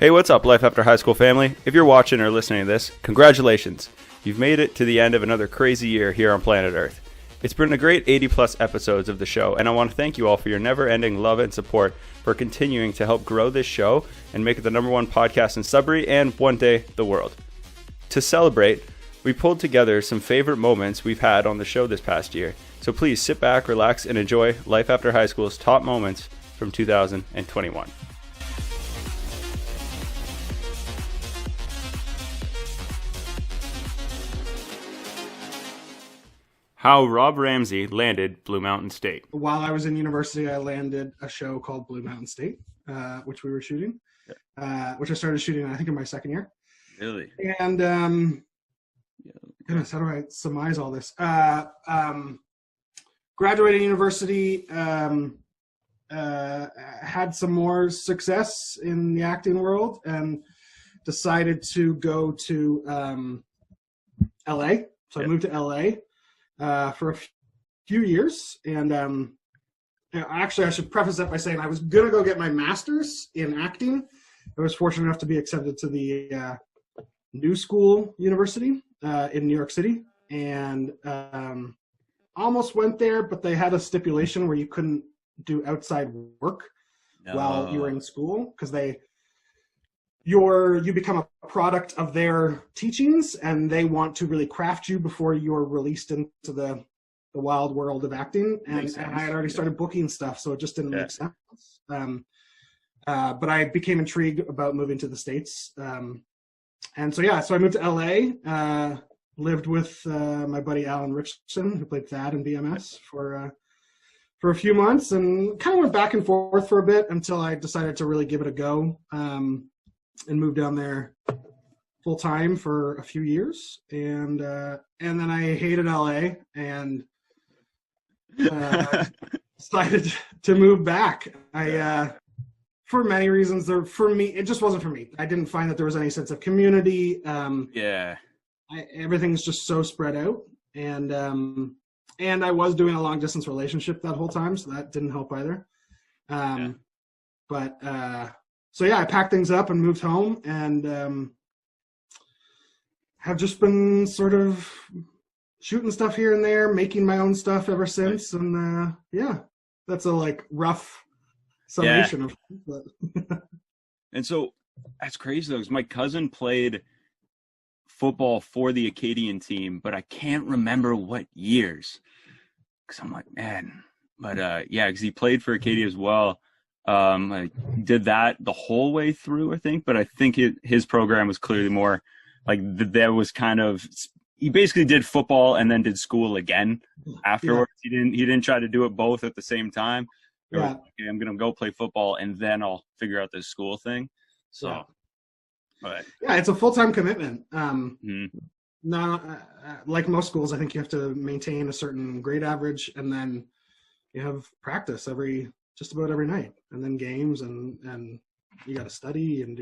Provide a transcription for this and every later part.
Hey, what's up, Life After High School family? If you're watching or listening to this, congratulations. You've made it to the end of another crazy year here on planet Earth. It's been a great 80 plus episodes of the show, and I want to thank you all for your never-ending love and support for continuing to help grow this show and make it the #1 podcast in Sudbury and one day the world. To celebrate, we pulled together some favorite moments we've had on the show this past year. So please sit back, relax, and enjoy Life After High School's top moments from 2021. How Rob Ramsey landed Blue Mountain State. While I was in university, I landed a show called Blue Mountain State, which we were shooting, which I started shooting, I think, in my second year. Really? And, goodness, how do I surmise all this? Graduated university, had some more success in the acting world, and decided to go to LA. So I moved to LA. For a few years, and actually I should preface that by saying I was gonna go get my master's in acting. I was fortunate enough to be accepted to the New School University in New York City, and almost went there, but they had a stipulation where you couldn't do outside work while you were in school, because you become a product of their teachings, and they want to really craft you before you're released into the wild world of acting. And I had already started booking stuff, so it just didn't make sense. But I became intrigued about moving to the States. And so I moved to LA, lived with my buddy Alan Richardson, who played Thad in BMS for a few months, and kind of went back and forth for a bit until I decided to really give it a go. And moved down there full time for a few years, and then I hated LA and decided to move back. For many reasons, for me, it just wasn't for me. I didn't find that there was any sense of community. Everything's just so spread out, and I was doing a long distance relationship that whole time, so that didn't help either. So I packed things up and moved home, and have just been sort of shooting stuff here and there, making my own stuff ever since. And that's a rough summation of it. And so that's crazy though, because my cousin played football for the Acadian team, but I can't remember what years. Because I'm like, man, but because he played for Acadia as well. I did that the whole way through, I think, but I think his program was clearly more like there was kind of, he basically did football and then did school again afterwards. Yeah. He didn't try to do it both at the same time. Yeah. Okay, I'm going to go play football and then I'll figure out this school thing. So, it's a full-time commitment. Like most schools, I think you have to maintain a certain grade average, and then you have practice just about every night, and then games, and you got to study and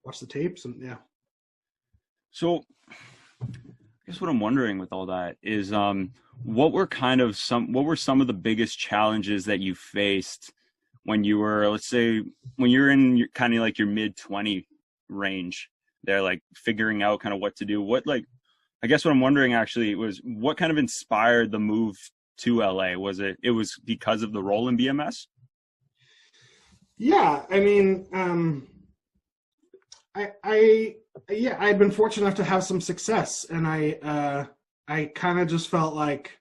watch the tapes, and So I guess what I'm wondering with all that is, what were some of the biggest challenges that you faced when you were, let's say, when you're in your, kind of like your mid-20 range there, like figuring out kind of what to do? I guess what I'm wondering actually was, what kind of inspired the move to LA? It was because of the role in BMS? Yeah, I mean, I'd been fortunate enough to have some success, and I kind of just felt like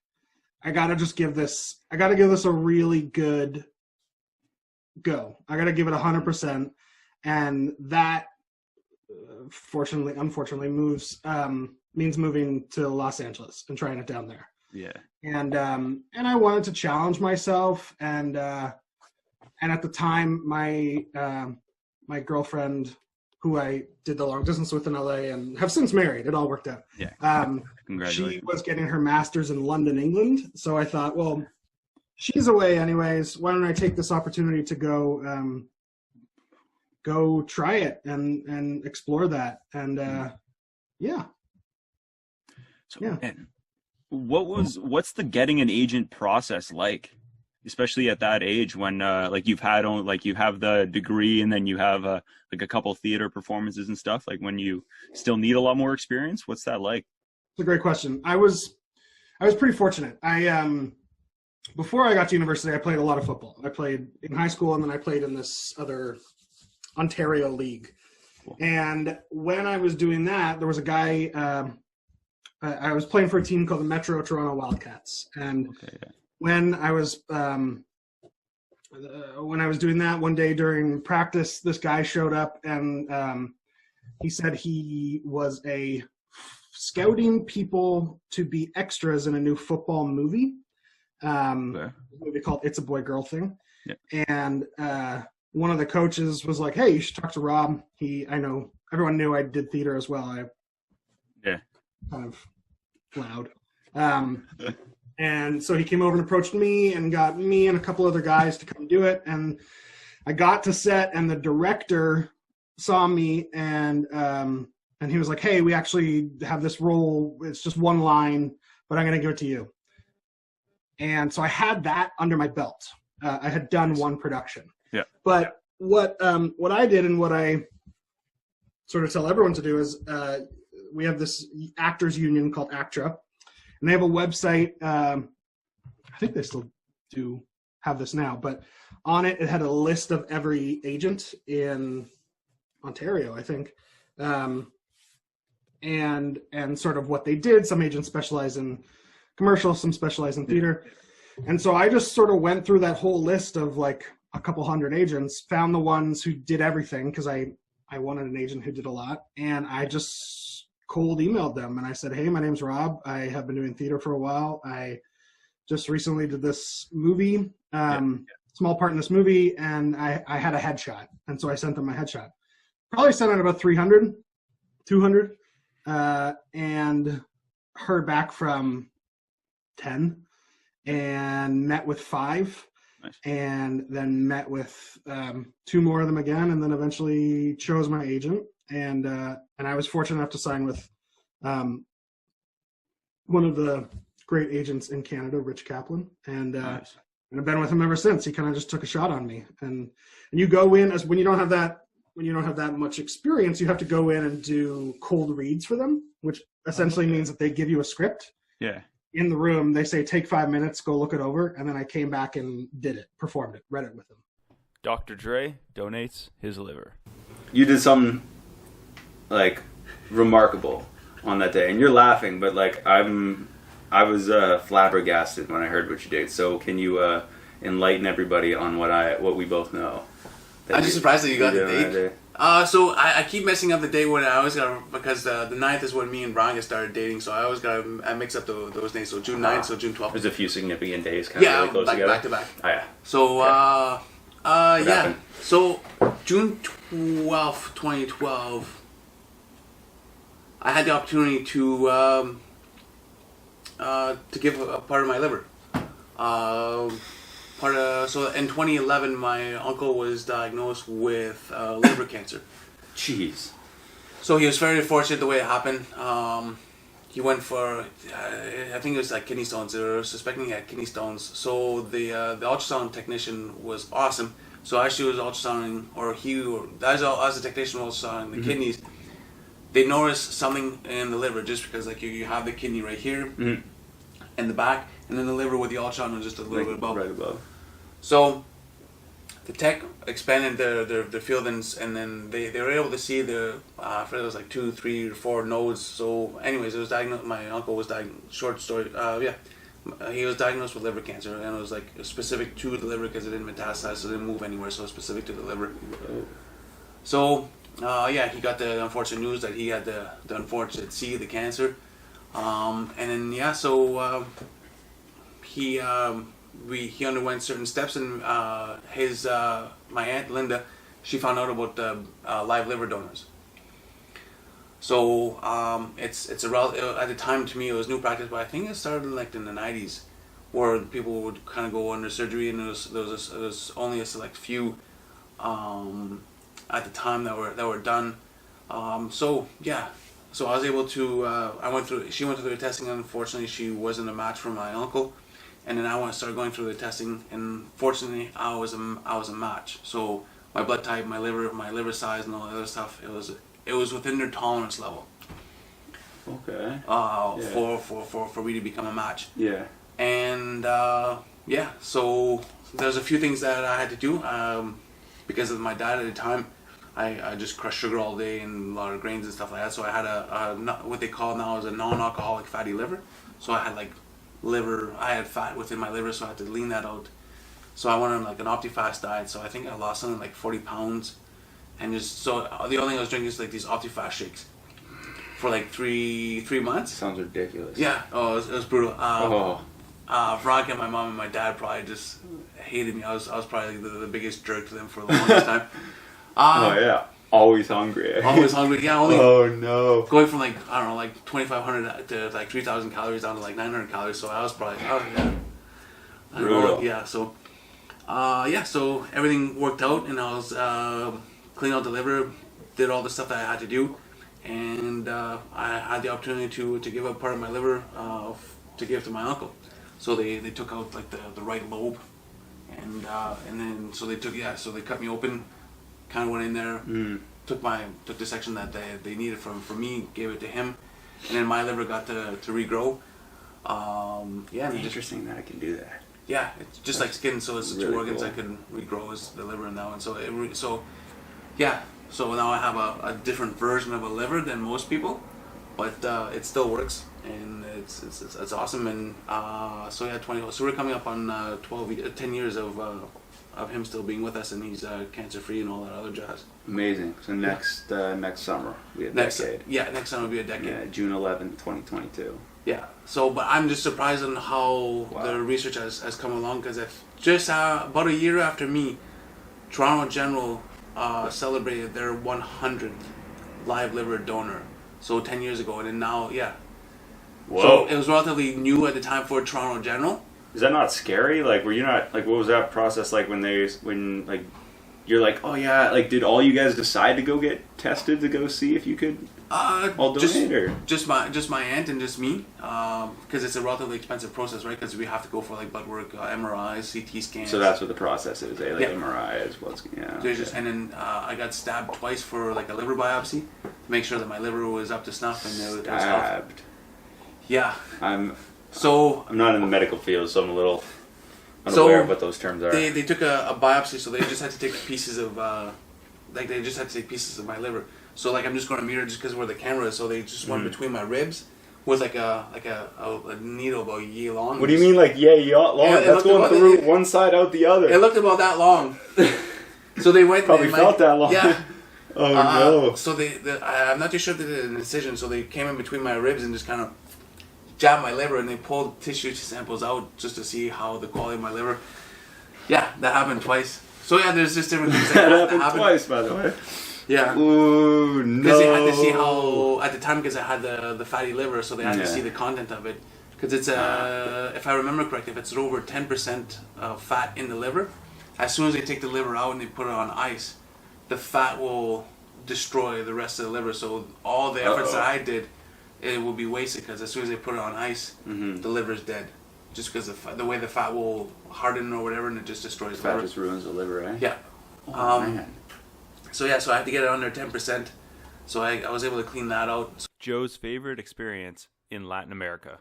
I gotta give this a really good go. I gotta give it 100%, and that unfortunately means moving to Los Angeles and trying it down there. Yeah. And I wanted to challenge myself, and at the time my girlfriend, who I did the long distance with in LA and have since married, it all worked out. Yeah. Congratulations. She was getting her master's in London, England. So I thought, well, she's away anyways. Why don't I take this opportunity to go try it and explore that. And what's the getting an agent process like? especially at that age when like you have the degree and then you have like a couple theater performances and stuff, like when you still need a lot more experience? What's that like? It's a great question. I was pretty fortunate. Before I got to university, I played a lot of football. I played in high school, and then I played in this other Ontario league. Cool. And when I was doing that, there was a guy, I was playing for a team called the Metro Toronto Wildcats. And when I was doing that, one day during practice, this guy showed up, and he said he was scouting people to be extras in a new football movie. A movie called It's a Boy Girl Thing. Yeah. And one of the coaches was like, hey, you should talk to Rob. I know everyone knew I did theater as well. Kind of loud. And so he came over and approached me and got me and a couple other guys to come do it. And I got to set, and the director saw me, and he was like, hey, we actually have this role. It's just one line, but I'm going to give it to you. And so I had that under my belt. I had done one production. Yeah. But what I did, and what I sort of tell everyone to do, is we have this actors union called ACTRA, and they have a website. I think they still do have this now, but on it had a list of every agent in Ontario, I think, and sort of what they did. Some agents specialize in commercial, some specialize in theater. And so I just sort of went through that whole list of like a couple hundred agents, found the ones who did everything, because I wanted an agent who did a lot, and I just cold emailed them and I said, hey, my name's Rob. I have been doing theater for a while. I just recently did this movie, small part in this movie, and I had a headshot. And so I sent them my headshot. Probably sent out about 300, 200, and heard back from 10, and met with 5. Nice. And then met with 2 more of them again, and then eventually chose my agent. And I was fortunate enough to sign with one of the great agents in Canada, Rich Kaplan, and nice. And I've been with him ever since. He kind of just took a shot on me, and you go in as when you don't have that much experience, you have to go in and do cold reads for them, which essentially means that they give you a script. Yeah. In the room, they say, take 5 minutes, go look it over. And then I came back and did it, performed it, read it with them. Dr. Dre donates his liver. You did something, like, remarkable on that day. And you're laughing, but, like, I was flabbergasted when I heard what you did. So can you enlighten everybody on what we both know? I'm just surprised that you got the date. So I keep messing up the date when I always got, because the 9th is when me and Brian started dating, so I always got to mix up those days. So June 9th, so June 12th. There's a few significant days kind of really close together. Back to back. Oh, yeah. So, What happened? So June 12th, 2012, I had the opportunity to give a part of my liver. So in 2011, my uncle was diagnosed with liver cancer. Jeez. So he was very fortunate the way it happened. He went for, I think it was like kidney stones. They were suspecting he had kidney stones. So the ultrasound technician was awesome. So as she was ultrasounding, as the technician was ultrasounding the kidneys, they noticed something in the liver, just because like you have the kidney right here in the back, and then the liver with the ultrasound was just a little bit above. Right above. So the tech expanded their field, and then they were able to see I forget, it was like 2, 3, or 4 nodes. So anyways, it was diagnosed. My uncle was diagnosed. Short story. He was diagnosed with liver cancer, and it was like specific to the liver because it didn't metastasize, so it didn't move anywhere. So it was specific to the liver. So he got the unfortunate news that he had the unfortunate the cancer, and then he underwent certain steps, and my aunt Linda, she found out about the live liver donors. So it's at the time, to me it was new practice, but I think it started like in the 90s, where people would kind of go under surgery, and there was only a select few at the time that were done. So I was able to. She went through the testing, and unfortunately she wasn't a match for my uncle. and then I started going through the testing, and fortunately, I was a match. So my blood type, my liver size, and all the other stuff, it was within their tolerance level. Okay. For me to become a match. Yeah. And so there's a few things that I had to do because of my diet at the time. I just crushed sugar all day and a lot of grains and stuff like that. So I had what they call now is a non-alcoholic fatty liver. So I had I had fat within my liver, so I had to lean that out. So I went on like an OptiFast diet. So I think I lost something like 40 pounds, and so the only thing I was drinking is like these OptiFast shakes for like three months. Sounds ridiculous. Yeah. Oh, it was brutal. Veronica, my mom, and my dad probably just hated me. I was probably the biggest jerk to them for the longest time. Oh yeah, always hungry. Always hungry. Yeah, only. Oh no. Going from like 2,500 to like 3,000 calories down to like 900 calories. So I was probably Brutal. Yeah. So so everything worked out, and I was cleaned out the liver, did all the stuff that I had to do, and I had the opportunity to give up part of my liver to give to my uncle. So they took out like the right lobe, and then so they cut me open, kind of went in there, took the section that they needed from me, gave it to him, and then my liver got to regrow. Interesting that I can do that. Yeah, it's just like skin, so it's really two organs cool. that can regrow is the liver and that one. So now I have a different version of a liver than most people, but it still works, and it's awesome. And so we're coming up on 10 years of him still being with us, and he's cancer free and all that other jazz. Amazing. So next summer we have decade. Yeah, next summer will be a decade. Yeah, June 11th, 2022. Yeah. So, but I'm just surprised on how the research has come along, because if just about a year after me, Toronto General celebrated their 100th live liver donor. So 10 years ago, and then now, yeah. Whoa. So it was relatively new at the time for Toronto General. Is that not scary? Like, were you not like? What was that process like when like you're like, oh yeah, like did all you guys decide to go get tested to go see if you could all donate, or just my aunt and just me, because it's a relatively expensive process, right? Because we have to go for like blood work, MRIs, CT scans. So that's what the process is, eh? Like Yeah. MRIs, And then I got stabbed twice for like a liver biopsy to make sure that my liver was up to snuff and it was off. Stabbed. Yeah. I'm So not in the medical field, so I'm a little unaware of what those terms are. They took a biopsy, so they just had to take pieces of pieces of my liver. So like I'm just going to mirror just because where the camera is. So they just went between my ribs with like a needle about yay long. What do you mean, like long? Yeah, That's going through one side out the other. It looked about that long. So they went. Probably felt that long. Yeah. Oh no. So I'm not too sure if they did an incision. So they came in between my ribs and just kind of jabbed my liver, and they pulled tissue samples out just to see how the quality of my liver. Yeah, that happened twice. So yeah, there's just different things that happened twice, by the way. Yeah. Ooh, no. Because they had to see how, at the time, because I had the fatty liver, so they had to see the content of it. Because it's, if I remember correctly, if it's over 10% of fat in the liver, as soon as they take the liver out and they put it on ice, the fat will destroy the rest of the liver. So all the efforts that I did, it will be wasted, because as soon as they put it on ice, the liver's dead. Just because the way the fat will harden or whatever, and it just destroys the liver. Fat just ruins the liver, eh? Yeah. Oh, man. So yeah, so I had to get it under 10%. So I was able to clean that out. Joe's favorite experience in Latin America.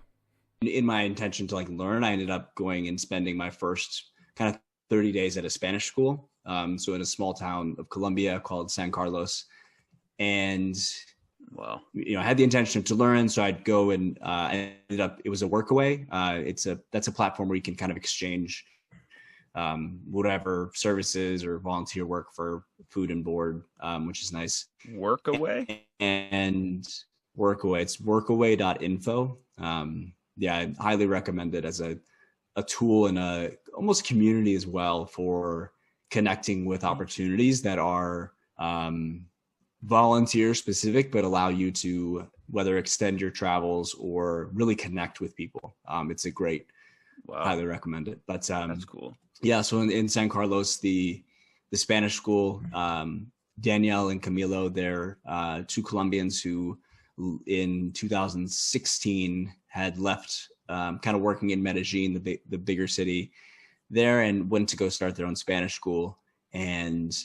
In my intention to like learn, I ended up going and spending my first kind of 30 days at a Spanish school. So in a small town of Colombia called San Carlos. And wow, I had the intention to learn, so I'd go and I ended up, it was a workaway. That's a platform where you can kind of exchange whatever services or volunteer work for food and board, which is nice. Workaway? And Workaway. It's workaway.info. I highly recommend it as a tool and a almost community as well for connecting with opportunities that are volunteer specific, but allow you to whether extend your travels or really connect with people. It's a great, highly recommend it. But that's cool. Yeah. So in San Carlos, the Spanish school, Danielle and Camilo, they're two Colombians who in 2016 had left kind of working in Medellin, the bigger city there, and went to go start their own Spanish school. And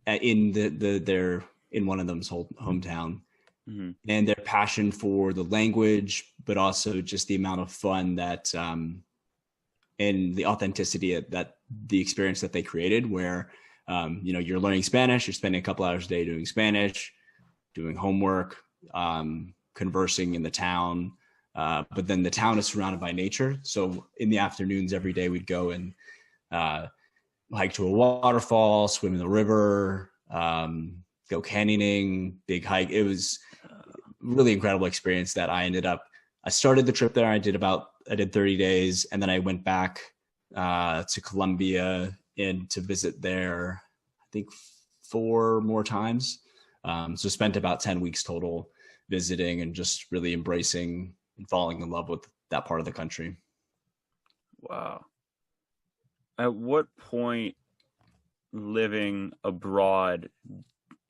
in their in one of them's hometown, Mm-hmm. and their passion for the language, but also just the amount of fun that and the authenticity that the experience that they created, where you're learning Spanish, you're spending a couple hours a day doing Spanish, doing homework, conversing in the town, but then the town is surrounded by nature. So in the afternoons every day we'd go and hike to a waterfall, swim in the river, go canyoning, big hike. It was really incredible experience that I started the trip there. I did 30 days, and then I went back to Colombia and to visit there, I think 4 more times. So spent about 10 weeks total visiting and just really embracing and falling in love with that part of the country. Wow. At what point living abroad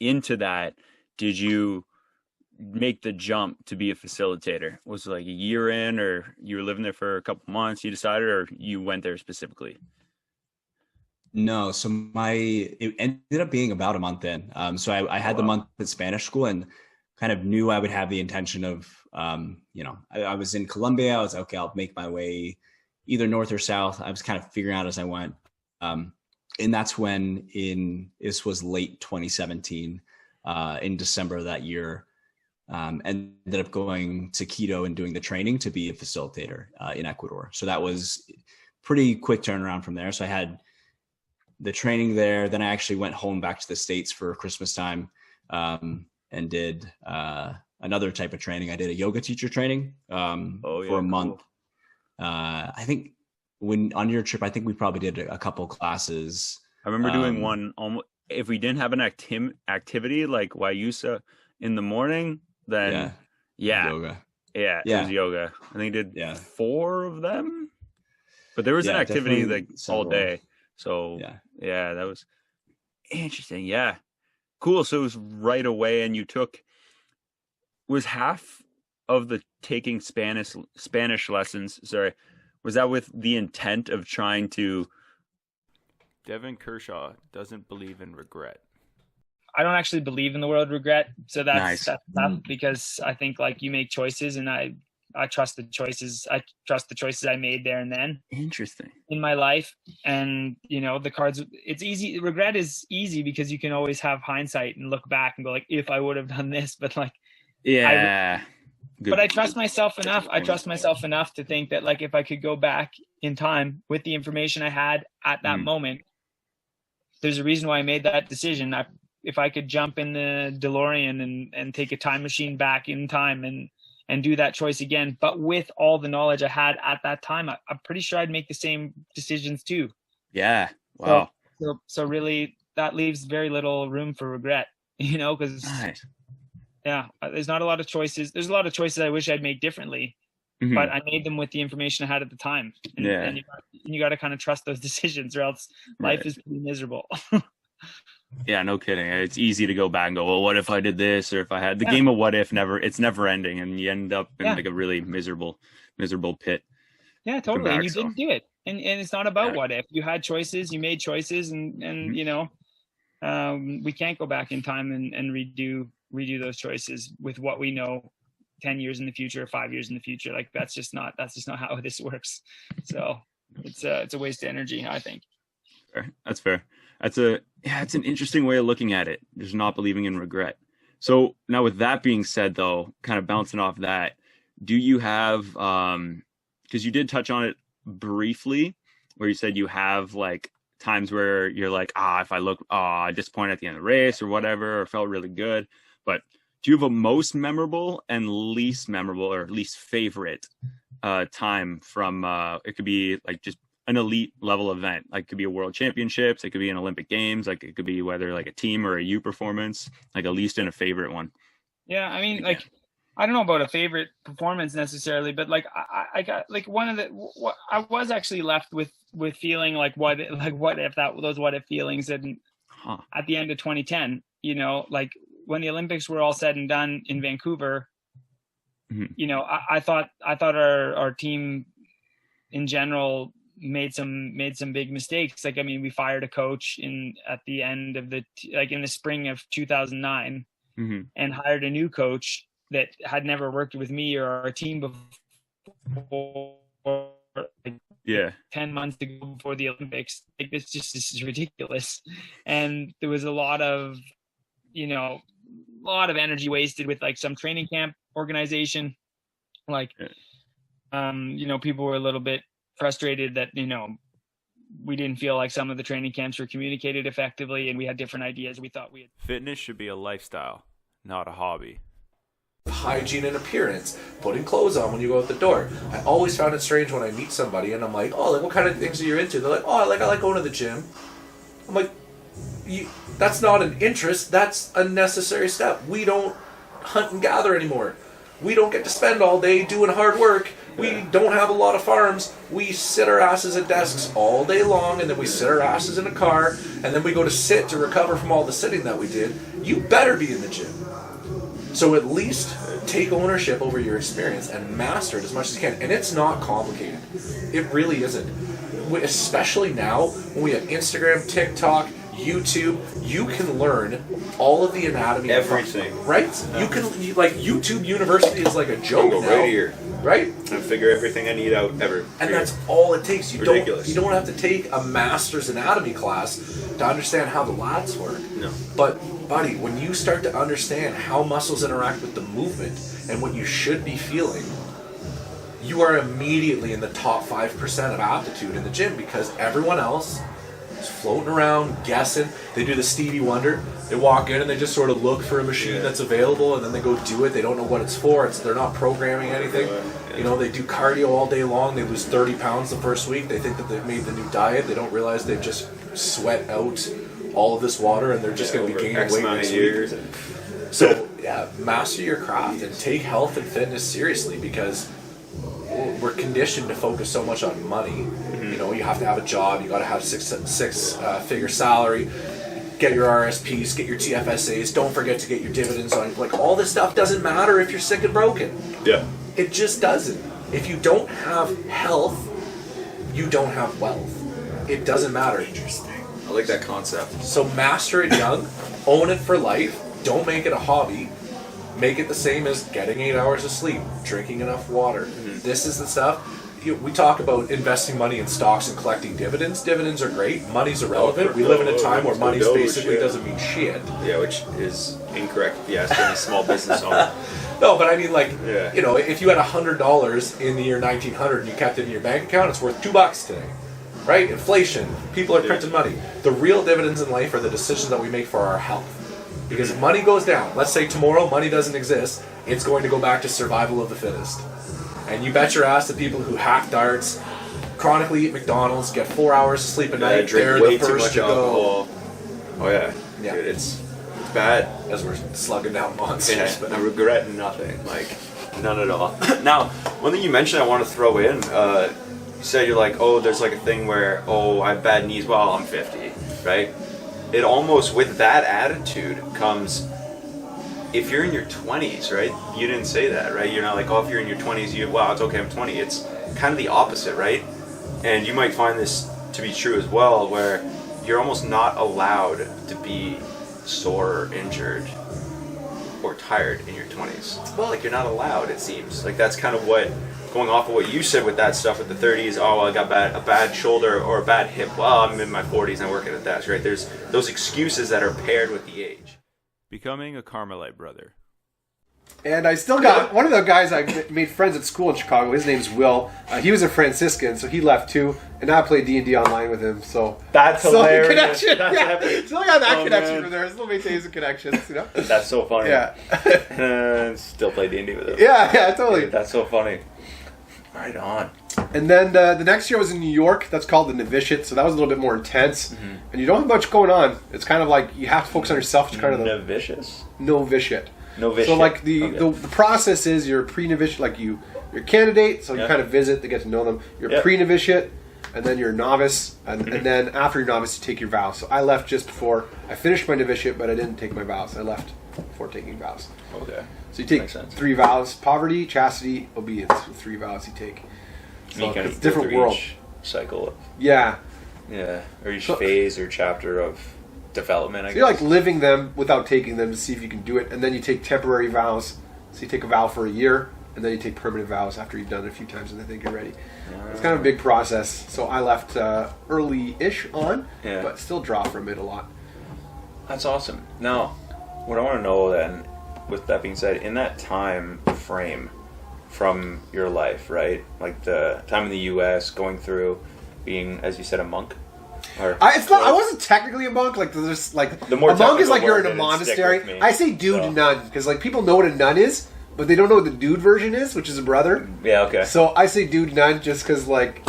into that did you make the jump to be a facilitator? Was it like a year in, or you were living there for a couple months, you decided, or you went there specifically? No, so it ended up being about a month in. So I had the month at Spanish school and kind of knew I would have the intention of, I was in Colombia. I was okay, I'll make my way either north or south. I was kind of figuring out as I went. And that's when this was late 2017, in December of that year, ended up going to Quito and doing the training to be a facilitator in Ecuador. So that was pretty quick turnaround from there. So I had the training there. Then I actually went home back to the States for Christmas time, and did another type of training. I did a yoga teacher training for a month. Cool. I think on your trip, I think we probably did a couple classes. I remember doing one almost, if we didn't have an activity like Wayusa in the morning, then yoga. Yeah, it was yoga. I think I did 4 of them, but there was an activity like all day. So yeah, that was interesting. Yeah, cool. So it was right away, and was half of the taking Spanish lessons. Sorry, was that with the intent of trying to? Devin Kershaw doesn't believe in regret. I don't actually believe in the word regret. So that's tough, because I think like you make choices, and I trust the choices. I trust the choices I made there and then. Interesting. In my life. And, the cards, it's easy. Regret is easy because you can always have hindsight and look back and go like, if I would have done this, but like, but I trust myself enough. I trust myself enough to think that like, if I could go back in time with the information I had at that moment, there's a reason why I made that decision. If I could jump in the DeLorean and take a time machine back in time and do that choice again, but with all the knowledge I had at that time, I'm pretty sure I'd make the same decisions too. Yeah. Wow. So really that leaves very little room for regret, because there's not a lot of choices. There's a lot of choices I wish I'd made differently, but I made them with the information I had at the time. And you got to kind of trust those decisions, or else life is pretty miserable. Yeah, no kidding. It's easy to go back and go, well, what if I did this? Or if I had the game of what if, it's never ending, and you end up in like a really miserable pit. Yeah, totally. And you didn't do it. And it's not about what if. You had choices, you made choices, and we can't go back in time and redo those choices with what we know 10 years in the future or 5 years in the future. Like that's just not how this works. So it's a waste of energy, I think. Fair. That's fair. It's an interesting way of looking at it. Just not believing in regret. So now with that being said, though, kind of bouncing off that, do you have, because you did touch on it briefly, where you said you have like times where you're like, if I look, disappointed at the end of the race or whatever, or felt really good. But do you have a most memorable and least memorable or least favorite time from, it could be like just an elite level event, like it could be a world championships, it could be an Olympic games, like it could be whether like a team or a U performance, like a least and a favorite one. Yeah, I mean, like I don't know about a favorite performance necessarily, but like I got like I was actually left with feeling like what if those what if feelings, and at the end of 2010, like when the Olympics were all said and done in Vancouver, you know, I thought our team in general made some big mistakes. Like, I mean, we fired a coach at the end of in the spring of 2009, and hired a new coach that had never worked with me or our team before. Yeah. 10 months to go before the Olympics. Like, this is ridiculous. And there was a lot of energy wasted with like some training camp organization. Like, people were a little bit frustrated that, we didn't feel like some of the training camps were communicated effectively, and we had different ideas. We thought Fitness should be a lifestyle, not a hobby. Hygiene and appearance, putting clothes on when you go out the door. I always found it strange when I meet somebody and I'm like, oh, like what kind of things are you into? They're like, oh, I like going to the gym. I'm like, that's not an interest, that's a necessary step. We don't hunt and gather anymore. We don't get to spend all day doing hard work. We don't have a lot of farms. We sit our asses at desks all day long, and then we sit our asses in a car, and then we go to sit to recover from all the sitting that we did. You better be in the gym. So at least take ownership over your experience and master it as much as you can. And it's not complicated. It really isn't. Especially now when we have Instagram, TikTok, YouTube, you can learn all of the anatomy. Everything. Right? You can, like, YouTube University is like a joke Go now. right here. Right? And figure everything I need out ever. And that's all it takes. You Ridiculous. don't have to take a master's anatomy class to understand how the lats work. No. But, buddy, when you start to understand how muscles interact with the movement and what you should be feeling, you are immediately in the top 5% of aptitude in the gym, because everyone else is floating around, guessing. They do the Stevie Wonder. They walk in and they just sort of look for a machine that's available, and then they go do it. They don't know what it's for. They're not programming anything. They do cardio all day long. They lose 30 pounds the first week. They think that they've made the new diet. They don't realize they've just sweat out all of this water, and they're just going to be gaining weight next week. So, master your craft and take health and fitness seriously, because we're conditioned to focus so much on money. You have to have a job. You got to have six-figure salary. Get your RSPs, get your TFSAs. Don't forget to get your dividends on. Like, all this stuff doesn't matter if you're sick and broken. Yeah. It just doesn't. If you don't have health, you don't have wealth. It doesn't matter. Interesting. I like that concept. So master it young, own it for life. Don't make it a hobby. Make it the same as getting 8 hours of sleep, drinking enough water. This is the stuff. We talk about investing money in stocks and collecting dividends. Dividends are great. Money's irrelevant. We live in a time where money basically doesn't mean shit. Yeah, which is incorrect if you ask any small business owner. No, but I mean, like, if you had $100 in the year 1900 and you kept it in your bank account, it's worth $2 today. Right? Inflation. People are printing money. The real dividends in life are the decisions that we make for our health. Because if money goes down, let's say tomorrow money doesn't exist, it's going to go back to survival of the fittest. And you bet your ass that people who hack darts, chronically eat McDonald's, get 4 hours of sleep a night, they're the first to go. Oh yeah. Dude, it's bad. As we're slugging down monsters. But I regret nothing. Like, none at all. Now, one thing you mentioned I want to throw in, you said you're like, oh, there's like a thing where, I have bad knees, well, I'm 50, right? It almost, with that attitude comes, if you're in your 20s, right? You didn't say that, right? You're not like, if you're in your 20s, it's okay, I'm 20. It's kind of the opposite, right? And you might find this to be true as well, where you're almost not allowed to be sore or injured or tired in your 20s. Well, like, you're not allowed, it seems. Like, that's kind of what, going off of what you said with that stuff with the 30s, I got a bad shoulder or a bad hip. Well, I'm in my 40s and I work at a desk, right? There's those excuses that are paired with the age. Becoming a Carmelite brother. And I still got one of the guys I made friends at school in Chicago. His name's Will. He was a Franciscan, so he left too. And now I play D&D online with him. So that's hilarious. Connection. That's epic. Still got that connection from there. Still maintains the connections. That's so funny. Yeah. And still play D&D with him. Yeah, totally. Dude, that's so funny. Right on. And then the next year was in New York. That's called the novitiate. So that was a little bit more intense. Mm-hmm. And you don't have much going on. It's kind of like you have to focus on yourself. It's kind of novitiate. So like the process is you're pre-novitiate, like you're a candidate. So you kind of visit to get to know them. You're pre-novitiate, and then you're a novice, and then after you're novice, you take your vows. So I left just before I finished my novitiate, but I didn't take my vows. I left before taking vows. Okay. So you take 3 vows: poverty, chastity, obedience. 3 vows you take. So kind it's of a different world. each cycle. Yeah. Yeah, or each phase or chapter of development. I So guess. you're like living them without taking them to see if you can do it, and then you take temporary vows. So you take a vow for a year, and then you take permanent vows after you've done it a few times and I think you're ready. It's kind of a big process. So I left early-ish on, but still draw from it a lot. That's awesome. Now, what I want to know then, with that being said, in that time frame from your life, right? Like the time in the U.S., going through being, as you said, a monk. I wasn't technically a monk. Like there's like the more a monk is like you're in a monastery. I say dude nun because like people know what a nun is, but they don't know what the dude version is, which is a brother. Yeah. Okay. So I say dude nun just because like.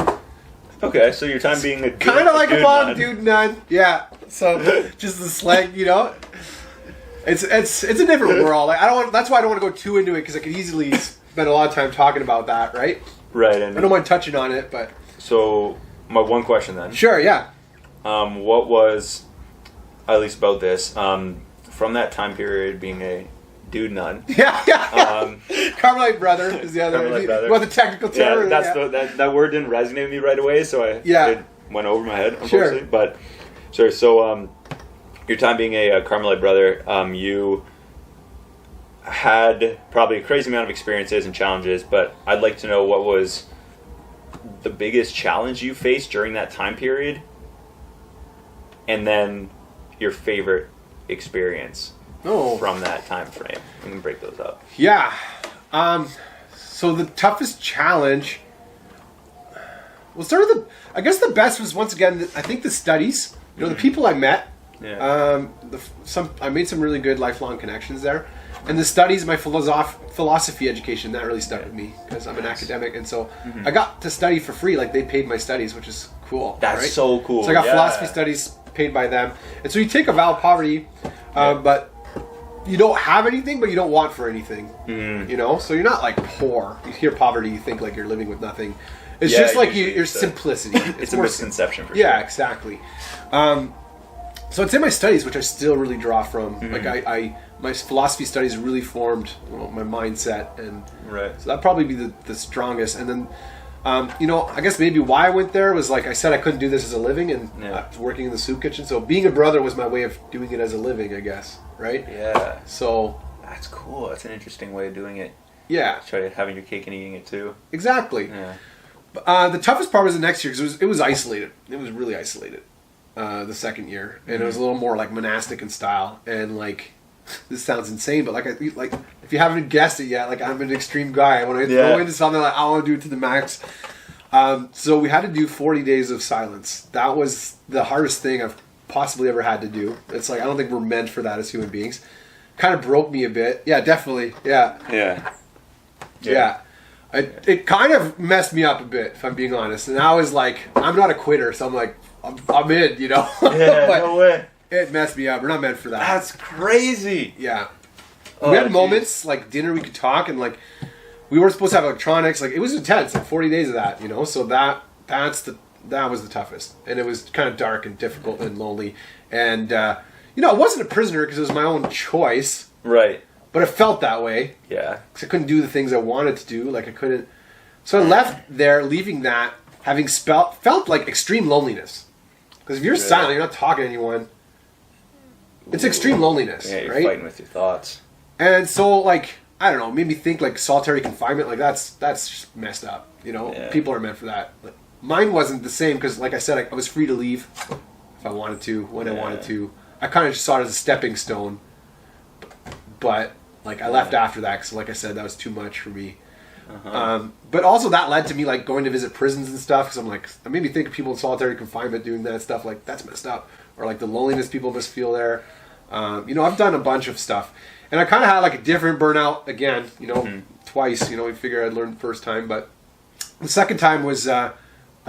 Okay, so your time being a dude, kind of like a monk, dude nun. Yeah. So just the slang, you know. It's a different world. Like I don't want. That's why I don't want to go too into it because I could easily spend a lot of time talking about that, right? Right. And I don't mind touching on it, but. So my one question then. Sure. Yeah. What was, at least about this, from that time period being a dude nun? Yeah. Carmelite brother is the other. Carmelite brother. Well, the technical term. Yeah, that word didn't resonate with me right away, so it went over my head, unfortunately. Sure. But, sorry, so your time being a Carmelite brother, you had probably a crazy amount of experiences and challenges, but I'd like to know what was the biggest challenge you faced during that time period, and then your favorite experience from that time frame. We can break those up. Yeah. So the toughest challenge. We'll start with I guess the best was once again. I think the studies. You know, the people I met. Yeah. I made some really good lifelong connections there, and the studies, my philosophy education, that really stuck with me because I'm an academic, and so I got to study for free. Like they paid my studies, which is cool. That's right? so cool. So I got philosophy studies paid by them, and so you take a vow of poverty, but you don't have anything, but you don't want for anything. You know, so you're not like poor. You hear poverty, you think like you're living with nothing. It's just like your simplicity. It's a misconception for sure. Yeah, exactly. So it's in my studies, which I still really draw from. Like my philosophy studies really formed my mindset, and so that'd probably be the strongest. And then, I guess maybe why I went there was like I said, I couldn't do this as a living, and I was working in the soup kitchen. So being a brother was my way of doing it as a living, I guess. Right? Yeah. So that's cool. That's an interesting way of doing it. Yeah. Try having your cake and eating it too. Exactly. Yeah. The toughest part was the next year because it was isolated. It was really isolated. The second year, and it was a little more like monastic in style, and like this sounds insane, but like if you haven't guessed it yet, like I'm an extreme guy. When I go into something, like I want to do it to the max. So we had to do 40 days of silence. That was the hardest thing I've possibly ever had to do. It's like I don't think we're meant for that as human beings. Kind of broke me a bit. Yeah, definitely. Yeah. It kind of messed me up a bit, if I'm being honest. And I was like, I'm not a quitter, so I'm like, I'm in, you know. Yeah, no way. It messed me up. We're not meant for that. That's crazy. Yeah. We had moments like dinner, we could talk, and like we weren't supposed to have electronics. Like it was intense, like 40 days of that, you know. So that was the toughest, and it was kind of dark and difficult and lonely. And I wasn't a prisoner because it was my own choice, right? But it felt that way. Yeah. Because I couldn't do the things I wanted to do. Like I couldn't. So I left there, leaving that, having felt like extreme loneliness. Because if you're silent, you're not talking to anyone. It's extreme loneliness, you're right? Fighting with your thoughts. And so, like, I don't know, made me think like solitary confinement. Like that's just messed up. You know, people are meant for that. But mine wasn't the same because, like I said, I was free to leave if I wanted to, when I wanted to. I kind of just saw it as a stepping stone. But like I left after that because, like I said, that was too much for me. But also that led to me like going to visit prisons and stuff because I'm like, it made me think of people in solitary confinement doing that stuff. Like that's messed up, or like the loneliness people must feel there. I've done a bunch of stuff, and I kind of had like a different burnout again. Twice. We figured I'd learned the first time, but the second time was I'd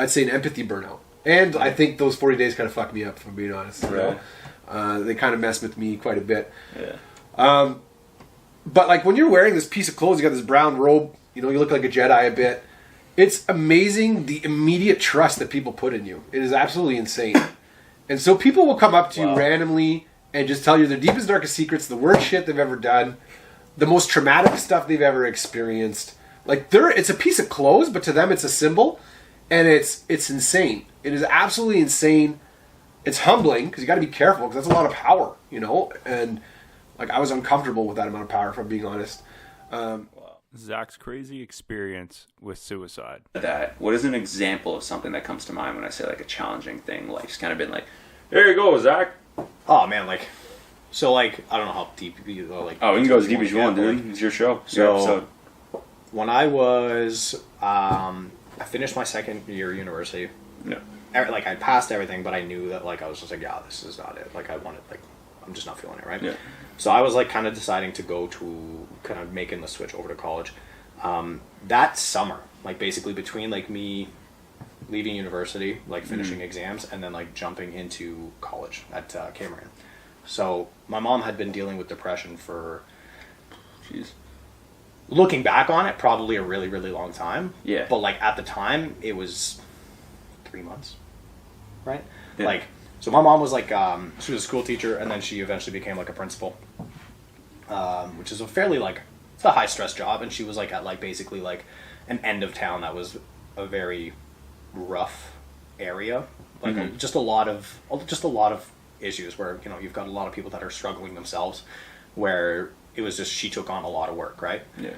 say an empathy burnout, and I think those 40 days kind of fucked me up, if I'm being honest. They kind of messed with me quite a bit. Yeah. But like when you're wearing this piece of clothes, you got this brown robe. You look like a Jedi a bit. It's amazing the immediate trust that people put in you. It is absolutely insane. And so people will come up to you randomly and just tell you their deepest, darkest secrets, the worst shit they've ever done, the most traumatic stuff they've ever experienced. Like, it's a piece of clothes, but to them it's a symbol, and it's insane. It is absolutely insane. It's humbling, because you got to be careful, because that's a lot of power, you know? And, like, I was uncomfortable with that amount of power, if I'm being honest. Zach's crazy experience with suicide. What is an example of something that comes to mind when I say, like, a challenging thing? Like, just kind of been like, there you go, Zach. Oh, man, like, so, like, I don't know how deep you go. Like, Oh, you can go as deep as you want, dude. It's your show. Your episode. When I was, I finished my second year university. Yeah. Like, I passed everything, but I knew that, like, I was just like, yeah, this is not it. Like, I wanted, like, I'm just not feeling it, right? Yeah. So I was, like, kind of deciding to go to, kind of making the switch over to college. That summer, like, basically between, like, me leaving university, like, finishing exams, and then, like, jumping into college at Cameron. So my mom had been dealing with depression for, looking back on it, probably a really, really long time. Yeah. But, like, at the time, it was 3 months, right? Yeah. Like, so my mom was, like, she was a school teacher, and then she eventually became, like, a principal, which is a fairly, like, it's a high-stress job, and she was, like, at, like, basically, like, an end of town that was a very rough area. Like, just a lot of issues where, you know, you've got a lot of people that are struggling themselves, where it was just, she took on a lot of work, right? Yeah.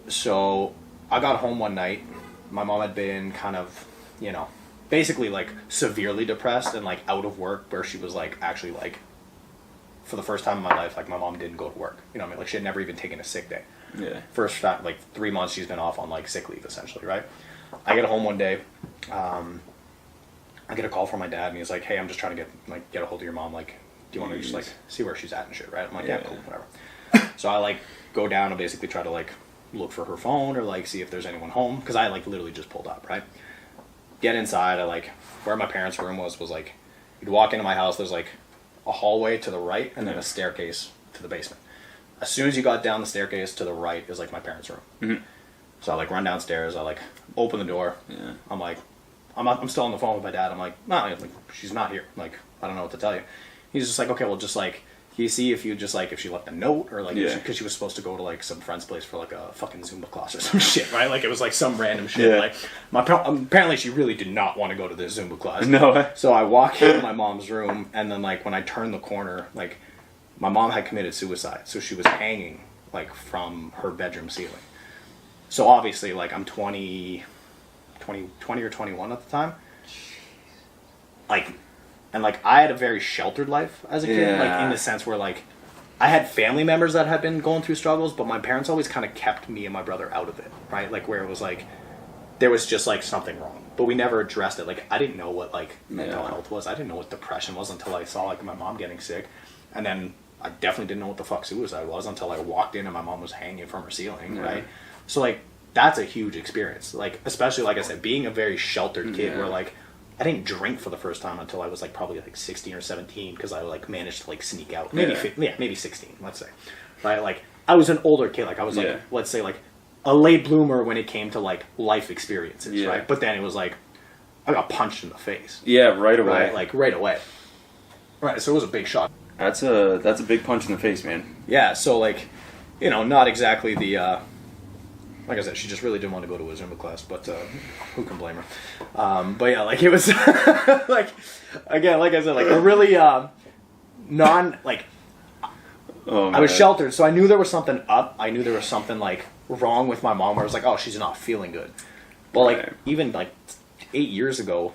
So I got home one night. My mom had been kind of, you know, basically, like, severely depressed and, like, out of work, where she was, like, actually, like, for the first time in my life, like, my mom didn't go to work. You know what I mean? Like, she had never even taken a sick day. Yeah. First, like, 3 months she's been off on, like, sick leave, essentially, right? I get home one day. I get a call from my dad, and he's like, hey, I'm just trying to get a hold of your mom. Like, do you want to just, like, see where she's at and shit, right? I'm like, yeah, cool, whatever. So I, like, go down and basically try to, like, look for her phone or, like, see if there's anyone home, because I, like, literally just pulled up, right? Get inside. I, like, where my parents' room was, like, you'd walk into my house, there's, like, a hallway to the right and then a staircase to the basement. As soon as you got down the staircase to the right is, like, my parents' room. Mm-hmm. So I, like, run downstairs. I, like, open the door. Yeah. I'm like, I'm still on the phone with my dad. I'm like, no, like, she's not here. Like, I don't know what to tell you. He's just like, okay, well, just, like, can you see if you just, like, if she left a note, or, like, because she was supposed to go to, like, some friend's place for, like, a fucking Zumba class or some shit, right? Like, it was, like, some random shit. Yeah. Like, apparently she really did not want to go to this Zumba class. No. So I walk into my mom's room, and then, like, when I turn the corner, like, my mom had committed suicide, so she was hanging, like, from her bedroom ceiling. So obviously, like, I'm 20 or 21 at the time. Like, and, like, I had a very sheltered life as a kid, like, in the sense where, like, I had family members that had been going through struggles, but my parents always kind of kept me and my brother out of it, right? Like, where it was, like, there was just, like, something wrong. But we never addressed it. Like, I didn't know what, like, mental health was. I didn't know what depression was until I saw, like, my mom getting sick. And then I definitely didn't know what the fuck suicide was until I walked in and my mom was hanging from her ceiling, right? So, like, that's a huge experience. Like, especially, like I said, being a very sheltered kid where, like, I didn't drink for the first time until I was, like, probably, like, 16 or 17, because I, like, managed to, like, sneak out. Maybe, maybe 16, let's say. Right? Like, I was an older kid. Like, I was, like, let's say, like, a late bloomer when it came to, like, life experiences, right? But then it was, like, I got punched in the face. Yeah, right away. Right? Like, right away. Right, so it was a big shock. That's a big punch in the face, man. Yeah, so, like, you know, not exactly the, like I said, she just really didn't want to go to a Zumba class, but who can blame her? But yeah, like, it was, like, again, like I said, like, a really, I was sheltered, so I knew there was something up. I knew there was something, like, wrong with my mom, where I was like, oh, she's not feeling good. But, like, even, like, 8 years ago,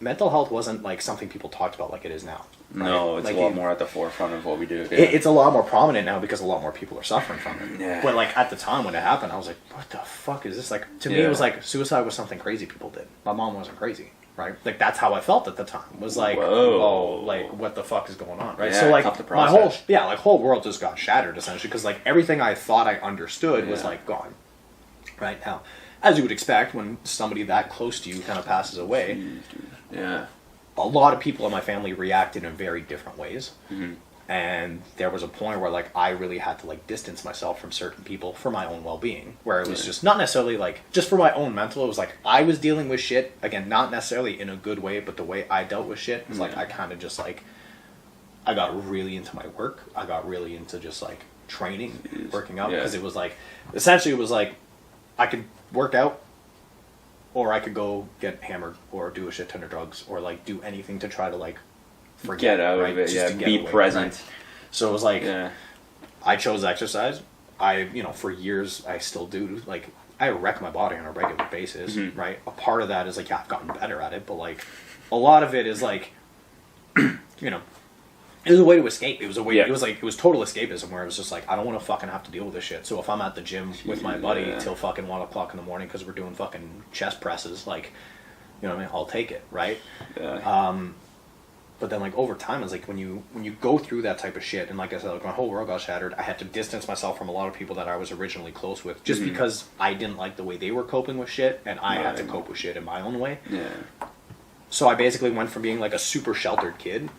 mental health wasn't, like, something people talked about like it is now. Right? No, it's like, a lot more at the forefront of what we do. Yeah. It's a lot more prominent now because a lot more people are suffering from it. Yeah. But, like, at the time when it happened, I was like, what the fuck is this? Like, to me, it was like suicide was something crazy people did. My mom wasn't crazy, right? Like, that's how I felt at the time. Was like, oh, like, what the fuck is going on, right? Yeah, so, like, my whole world just got shattered, essentially, because, like, everything I thought I understood was, like, gone. Right? Now, as you would expect, when somebody that close to you kind of passes away, a lot of people in my family reacted in very different ways. Mm-hmm. And there was a point where, like, I really had to, like, distance myself from certain people for my own well-being, where it was just not necessarily, like, just for my own mental. It was like I was dealing with shit, again, not necessarily in a good way, but the way I dealt with shit was like I kind of just, like, I got really into my work. I got really into just like training, working out, because it was like, essentially it was like, I could work out, or I could go get hammered, or do a shit ton of drugs, or like do anything to try to like forget Get out right? of it, Just to get be away, present. right? So it was like, I chose exercise. I, for years, I still do, like, I wreck my body on a regular basis, right? A part of that is like, I've gotten better at it, but like, a lot of it is like, it was a way to escape. It was a way. It was like, it was total escapism, where it was just like, I don't want to fucking have to deal with this shit. So if I'm at the gym with my buddy till fucking 1 o'clock in the morning because we're doing fucking chest presses, like, you know what I mean? I'll take it, right? But then like over time, it's like when you go through that type of shit, and like I said, like my whole world got shattered. I had to distance myself from a lot of people that I was originally close with, just because I didn't like the way they were coping with shit, and I had to cope with shit in my own way. So I basically went from being like a super sheltered kid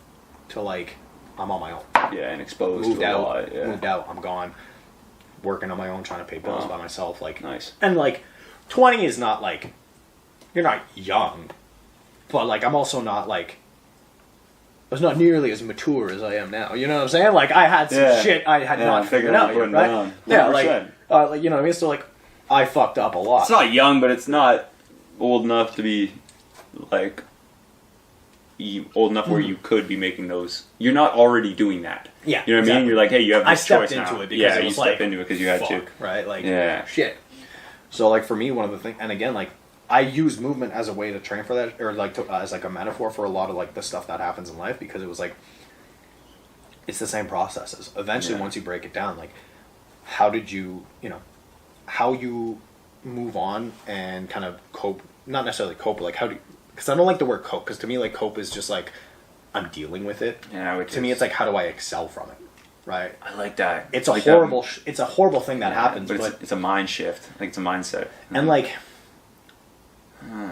to like, I'm on my own. And exposed Moved to a out, lot. moved out, I'm gone. Working on my own, trying to pay bills by myself. Like, nice. And like, 20 is not like, you're not young, but like, I'm also not like, I was not nearly as mature as I am now. You know what I'm saying? Like, I had some shit I had not figured out yet, right? Down. Yeah, like, you know what I mean? So like, I fucked up a lot. It's not young, but it's not old enough to be like old enough where you could be making those. You're not already doing that. Yeah, you know what I mean. You're like, hey, you have this choice now. I stepped into it because it was you stepped into it because you had to, right? Like, shit. So like for me, one of the things, and again, like I use movement as a way to train for that, or like to, as like a metaphor for a lot of like the stuff that happens in life, because it was like, it's the same processes. Eventually, once you break it down, like how did you, how you move on and kind of cope, not necessarily cope, but like how do you, because I don't like the word cope, because to me, like, cope is just like, I'm dealing with it. Yeah, to me, it's like, how do I excel from it, right? I like that. It's a like horrible, it's a horrible thing that happens, but it's a mind shift. Like, it's a mindset. And like,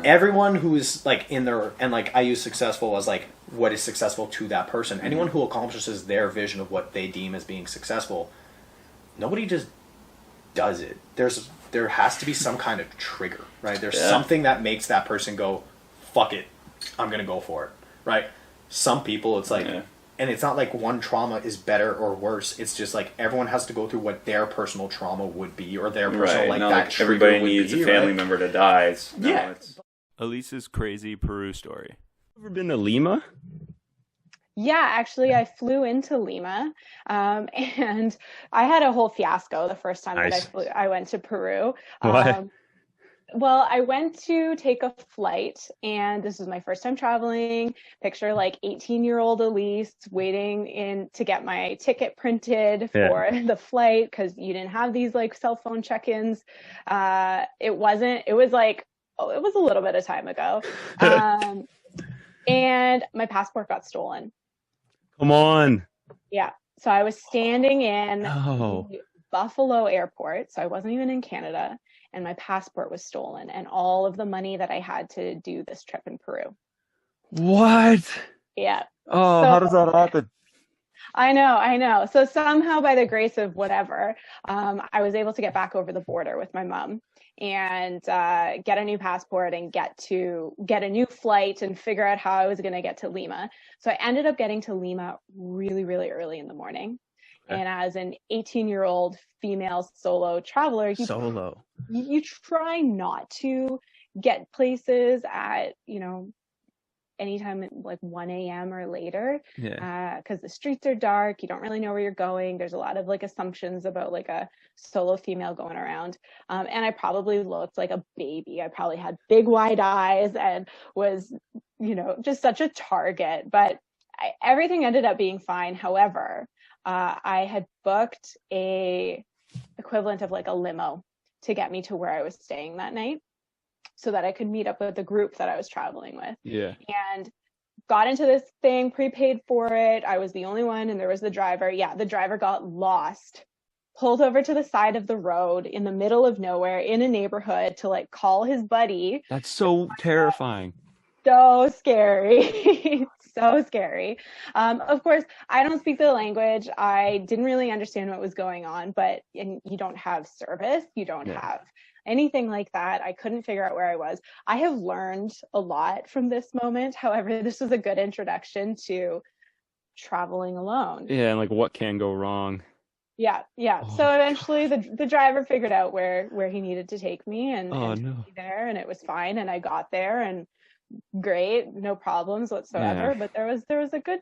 everyone who's like in their, and like I use successful as like, what is successful to that person. Anyone who accomplishes their vision of what they deem as being successful, nobody just does it. There has to be some kind of trigger, right? There's something that makes that person go, fuck it, I'm gonna go for it, right? Some people, it's like, and it's not like one trauma is better or worse. It's just like everyone has to go through what their personal trauma would be, or their personal like that. Like everybody needs a family member to die. It's Elise's crazy Peru story. Ever been to Lima? Yeah, actually, I flew into Lima, and I had a whole fiasco the first time that I went to Peru. What? Well, I went to take a flight, and this was my first time traveling. Picture like 18-year-old Elise waiting to get my ticket printed for the flight, because you didn't have these like cell phone check-ins. It was a little bit of time ago. And my passport got stolen. Come on. Yeah. So I was standing in Buffalo Airport. So I wasn't even in Canada. And my passport was stolen, and all of the money that I had to do this trip in Peru. What? Yeah. Oh, how does that happen? I know. So somehow, by the grace of whatever, I was able to get back over the border with my mom and get a new passport and get a new flight and figure out how I was going to get to Lima. So I ended up getting to Lima really, really early in the morning. Okay. And as an 18-year-old female solo traveler, you try not to get places at, anytime at like 1 a.m. or later, because the streets are dark. You don't really know where you're going. There's a lot of like assumptions about like a solo female going around. And I probably looked like a baby. I probably had big wide eyes and was, just such a target. But everything ended up being fine. However, I had booked a equivalent of like a limo to get me to where I was staying that night, so that I could meet up with the group that I was traveling with. Yeah. And got into this thing, prepaid for it. I was the only one, and there was the driver. Yeah, the driver got lost, pulled over to the side of the road in the middle of nowhere in a neighborhood to like call his buddy. That's so terrifying. So scary. So scary. Of course, I don't speak the language. I didn't really understand what was going on, and you don't have service. You don't have anything like that. I couldn't figure out where I was. I have learned a lot from this moment. However, this was a good introduction to traveling alone. Yeah, and like what can go wrong? Yeah. Oh So my eventually the driver figured out where he needed to take me and Oh took no. me there, and it was fine, and I got there and great, no problems whatsoever. Yeah. But there was a good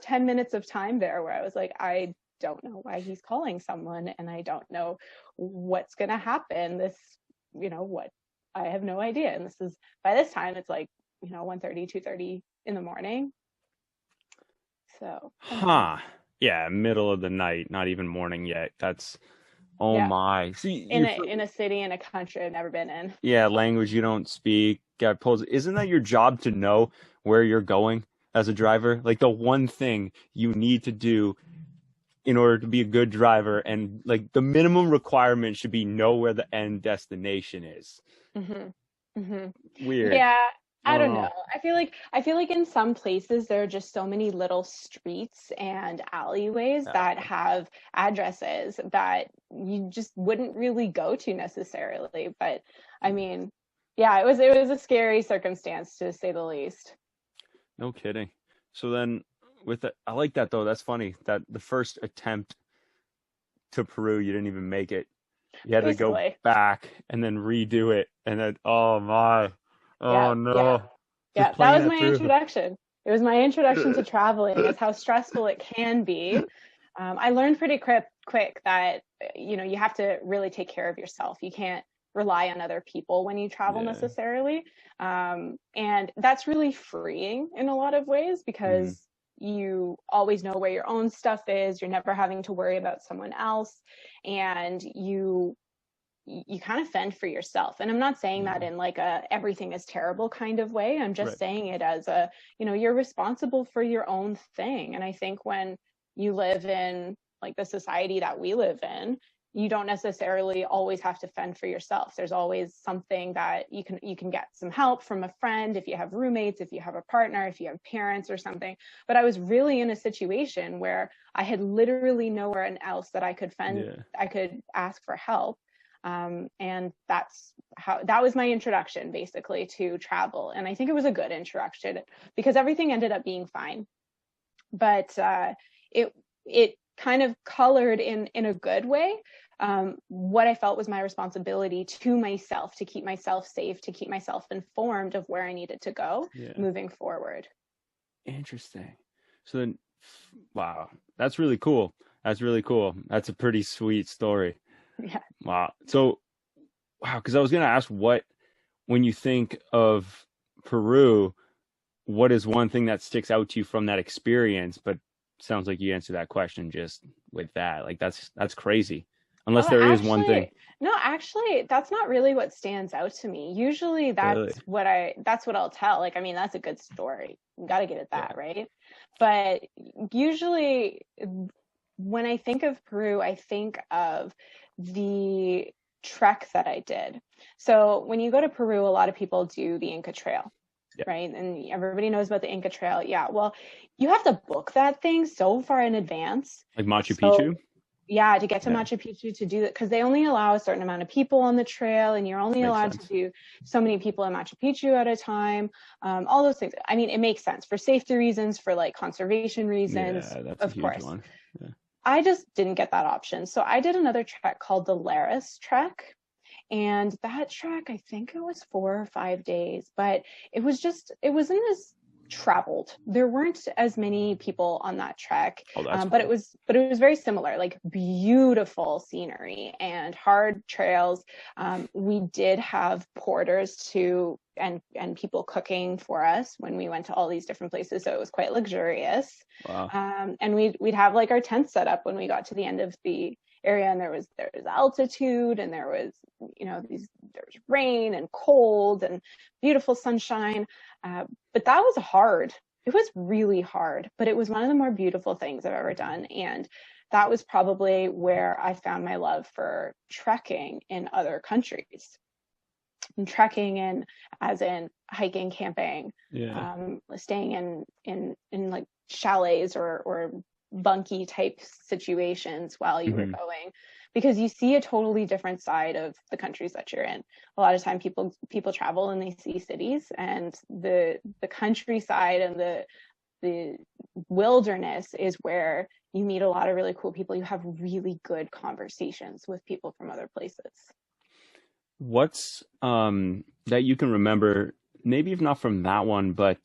10 minutes of time there where I was like, I don't know why he's calling someone, and I don't know what's gonna happen. This, what, I have no idea. And this is, by this time it's like 1:30, 2:30 in the morning. So Huh. Yeah, middle of the night, not even morning yet. That's Yeah. my. See, in a city, in a country I've never been in. yeah, language you don't speak. Got pulled. Isn't that your job to know where you're going as a driver? Like the one thing you need to do in order to be a good driver, and like the minimum requirement should be know where the end destination is. Weird. Yeah, I don't Oh. know. I feel like in some places there are just so many little streets and alleyways that have addresses that you just wouldn't really go to necessarily. But I mean, yeah, it was a scary circumstance, to say the least. No kidding. So then with it, I like that though. That's funny that the first attempt to Peru, you didn't even make it. You had to go Basically. back and then redo it. And then, oh my. Oh no. Yeah, Just that was playing my through. introduction. It was my introduction to traveling, is how stressful it can be. I learned pretty quick that, you have to really take care of yourself. You can't rely on other people when you travel necessarily. And that's really freeing in a lot of ways, because you always know where your own stuff is. You're never having to worry about someone else, and you kind of fend for yourself. And I'm not saying that in like a everything is terrible kind of way. I'm just saying it as a, you're responsible for your own thing. And I think when you live in like the society that we live in, you don't necessarily always have to fend for yourself. There's always something that you can get some help from a friend, if you have roommates, if you have a partner, if you have parents or something. But I was really in a situation where I had literally nowhere else that I could I could ask for help. And that was my introduction basically to travel. And I think it was a good introduction because everything ended up being fine. But it kind of colored in a good way what I felt was my responsibility to myself, to keep myself safe, to keep myself informed of where I needed to go moving forward. Interesting. So then, wow, that's really cool. That's a pretty sweet story. Yeah. Wow. So, because I was going to ask when you think of Peru, what is one thing that sticks out to you from that experience? But sounds like you answered that question just with that. Like that's crazy. Unless there is one thing. No, actually, that's not really what stands out to me. Usually that's what I'll tell. Like, I mean, that's a good story. You got to give it that, right? But usually when I think of Peru, I think of the trek that I did. So when you go to Peru, a lot of people do the Inca Trail, right? And everybody knows about the Inca Trail. Yeah, well, you have to book that thing so far in advance. Like Machu Picchu? Yeah, to get to Machu Picchu, to do that, because they only allow a certain amount of people on the trail, and you're only allowed to do so many people in Machu Picchu at a time. All those things. I mean, it makes sense for safety reasons, for like conservation reasons, that's of a huge course. one. Yeah. I just didn't get that option. So I did another trek called the Laris Trek. And that trek, I think it was 4 or 5 days, but it wasn't as traveled. There weren't as many people on that trek, but it was very similar, like beautiful scenery and hard trails. We did have porters and people cooking for us when we went to all these different places, so it was quite luxurious. Wow. And we'd have like our tent set up when we got to the end of the area, and there was altitude, and there was rain and cold and beautiful sunshine, but that was hard. It was really hard, but it was one of the more beautiful things I've ever done. And that was probably where I found my love for trekking in other countries. And trekking in, as in hiking, camping, staying in like chalets or bunkie type situations while you were going, because you see a totally different side of the countries that you're in. A lot of time people travel and they see cities, and the countryside and the wilderness is where you meet a lot of really cool people. You have really good conversations with people from other places. What's that you can remember, maybe if not from that one, but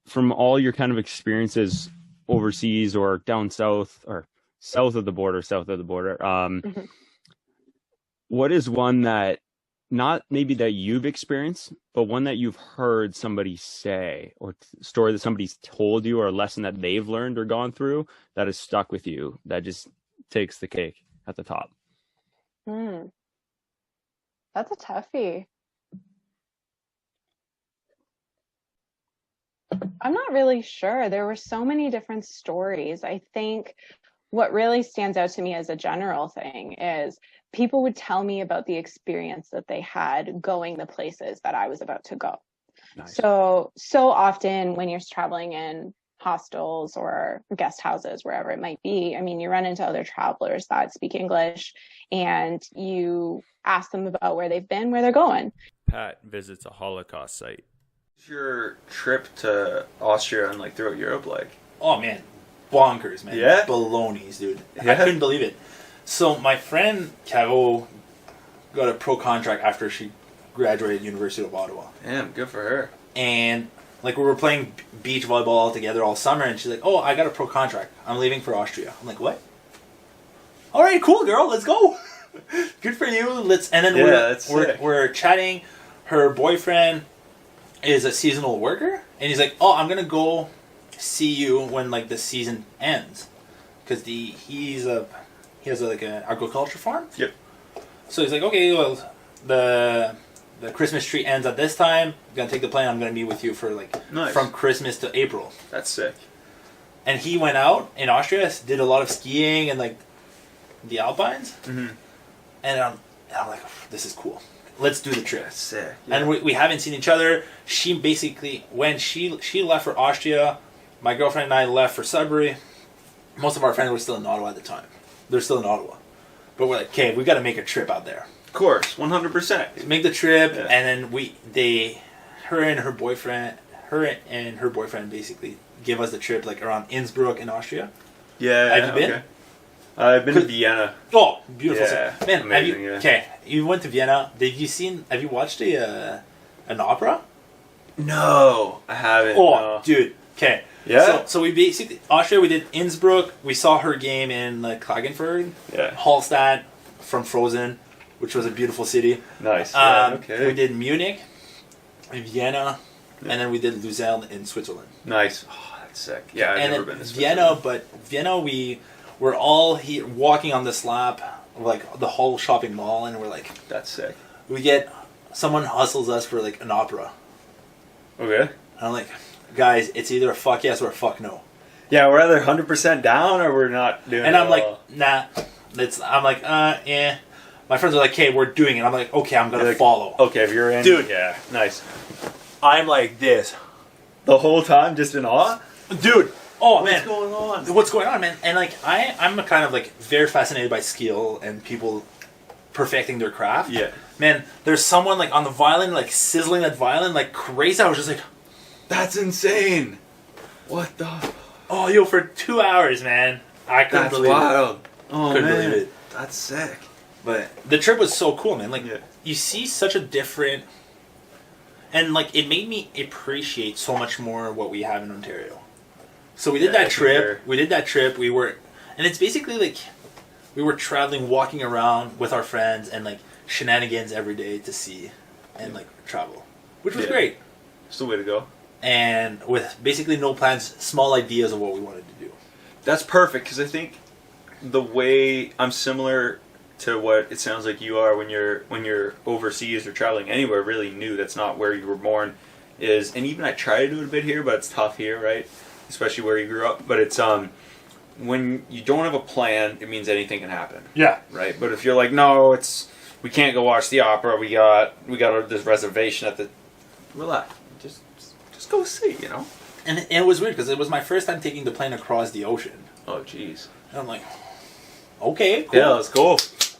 from all your kind of experiences overseas or down south or south of the border, what is one that, not maybe that you've experienced, but one that you've heard somebody say, or story that somebody's told you, or a lesson that they've learned or gone through that has stuck with you, that just takes the cake at the top? That's a toughie. I'm not really sure. There were so many different stories. I think what really stands out to me as a general thing is people would tell me about the experience that they had going the places that I was about to go. Nice. So often when you're traveling in hostels or guest houses, wherever it might be, I mean, you run into other travelers that speak English and you ask them about where they've been, where they're going. Pat visits a Holocaust site. What's your trip to Austria and like throughout Europe like? Oh man, bonkers, man. Yeah? Balonies, dude. Yeah? I couldn't believe it. So my friend Caro got a pro contract after she graduated University of Ottawa. Damn, good for her. And like we were playing beach volleyball all together all summer, and she's like, "Oh, I got a pro contract. I'm leaving for Austria." I'm like, "What?" All right, cool, girl. Let's go. Good for you. And then we're chatting. Her boyfriend is a seasonal worker, and he's like, "Oh, I'm gonna go see you when like the season ends," because he has like an agriculture farm. Yep. So he's like, "Okay, well, the Christmas tree ends at this time. I'm gonna take the plane. I'm gonna be with you for like from Christmas to April." That's sick. And he went out in Austria, did a lot of skiing and like the Alpines. Mm-hmm. And I'm like, "This is cool. Let's do the trip." That's sick. Yeah. And we haven't seen each other. She basically, when she left for Austria, my girlfriend and I left for Sudbury. Most of our friends were still in Ottawa at the time. They're still in Ottawa. But we're like, "Okay, we got to make a trip out there." Of course, 100%. Make the trip, yeah. And then her and her boyfriend basically give us the trip like around Innsbruck in Austria. Yeah. Have you been? Okay. I've been to Vienna. Oh, beautiful. Yeah, man, amazing, okay, you went to Vienna. Have you watched an opera? No, I haven't. Oh, no. Dude. Okay. Yeah. So we basically, Austria, we did Innsbruck. We saw her game in Klagenfurt. Yeah. Hallstatt from Frozen, which was a beautiful city. Nice. Okay. We did Munich, Vienna, and then we did Lucerne in Switzerland. Nice. Oh, that's sick. Yeah, I've never been to Switzerland. Vienna, we were all here walking on this lap, like the whole shopping mall, and we're like, that's sick. Someone hustles us for like an opera. Okay. And I'm like, "Guys, it's either a fuck yes or a fuck no." Yeah, we're either 100% down or we're not doing it. And I'm like, "Nah." I'm like, yeah. My friends are like, "Okay, we're doing it." I'm like, "Okay, I'm gonna follow." Okay, if you're in, dude. Yeah, nice. I'm like this the whole time, just in awe, dude. Oh man, what's going on? What's going on, man? And like, I'm kind of like very fascinated by skill and people perfecting their craft. Yeah, man. There's someone like on the violin, like sizzling that violin, like crazy. I was just like, that's insane. What the? Oh, yo, for 2 hours, man. I couldn't believe wild. it. Oh, couldn't man. believe it. That's sick. But the trip was so cool, man. Like, you see such a different, and like it made me appreciate so much more what we have in Ontario. So we did that trip. Sure. We did that trip. And it's basically like we were traveling, walking around with our friends, and like shenanigans every day to see and like travel, which was great. It's the way to go. And with basically no plans, small ideas of what we wanted to do. That's perfect, because I think the way I'm similar to what it sounds like you are when you're overseas or traveling anywhere really new that's not where you were born is, and even I try to do it a bit here, but it's tough here, right? Especially where you grew up. But it's when you don't have a plan, it means anything can happen. Yeah. Right. But if you're like, no, we can't go watch the opera. We got this reservation at the. Relax. Just go see. You know. And it was weird because it was my first time taking the plane across the ocean. Oh, jeez. And I'm like, okay, cool. Yeah, let's go.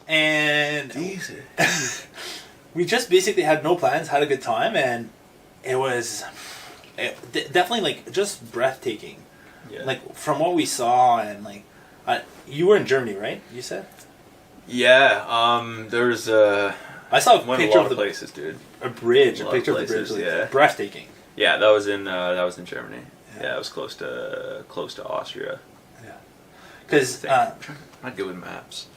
And easy. We just basically had no plans, had a good time, and it was definitely like just breathtaking. Yeah. Like from what we saw, and like you were in Germany, right? You said. Yeah. There's I saw a went a picture lot of the places, dude. a bridge, A a lot picture of of the bridge, places, like, yeah. breathtaking. Yeah, that was in Germany. Yeah, it was close to Austria. Yeah, because I'm not good with maps.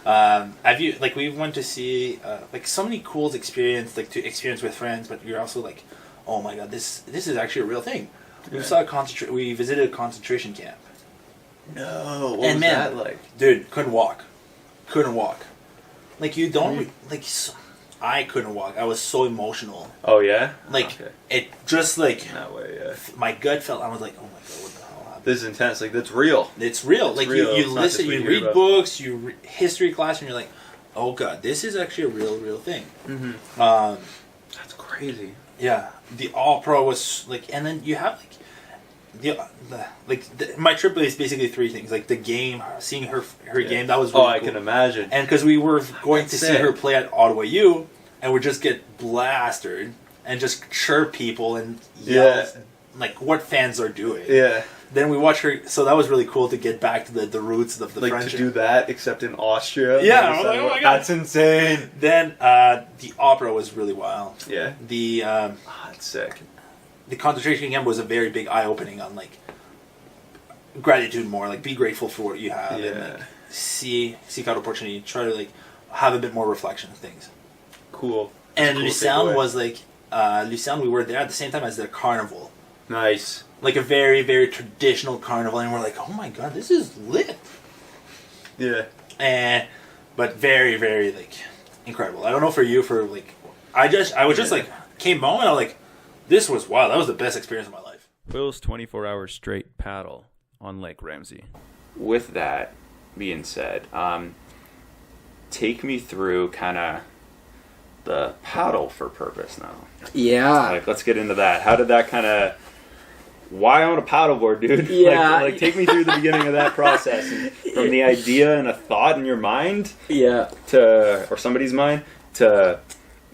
have you like we went to see like so many cool experience like to experience with friends, but you're also like, oh my god, this is actually a real thing. We saw we visited a concentration camp. No, what And was man, that like? Dude, couldn't walk. Like you don't like. I couldn't walk. I was so emotional. Oh yeah. Like Okay. it just like In that way, yeah. my gut felt. I was like, oh my god, what the hell happened? This is intense. Like that's real. It's real. It's like real. you It's not listen, just what you you read hear about. books, history class, and you're like, oh god, this is actually a real thing. Mm-hmm. That's crazy. Yeah, the All Pro was like, and then you have my trip is basically three things: like the game, seeing her game. That was really I cool. can imagine. And because we were going to That's see sick. her play at Ottawa U, and would just get blasted and just chirp people and yell like what fans are doing. Yeah. Then we watched her, so that was really cool to get back to the roots of the Like friendship. to do that, except in Austria. Yeah, Like, I was like, oh my God. that's insane. Then the opera was really wild. Yeah. The That's sick. the concentration camp was a very big eye opening on like gratitude more, like be grateful for what you have, and like seek out opportunity, try to like have a bit more reflection of things. Cool. And Cool Lucerne takeaway. was like Lucerne. We were there at the same time as the carnival, Nice. like a very very traditional carnival, and we're like, oh my god, this is lit. Yeah. But very very like incredible. I don't know for you, for like I was just like came home and I was like, this was wild. That was the best experience of my life. Will's 24-hour straight paddle on Lake Ramsey. With that being said, take me through kind of the paddle for purpose now. Yeah. Like, let's get into that. How did that kind of... Why on a paddleboard, dude? Yeah. Like, take me through the beginning of that process. From the idea and a thought in your mind Yeah. to... Or somebody's mind to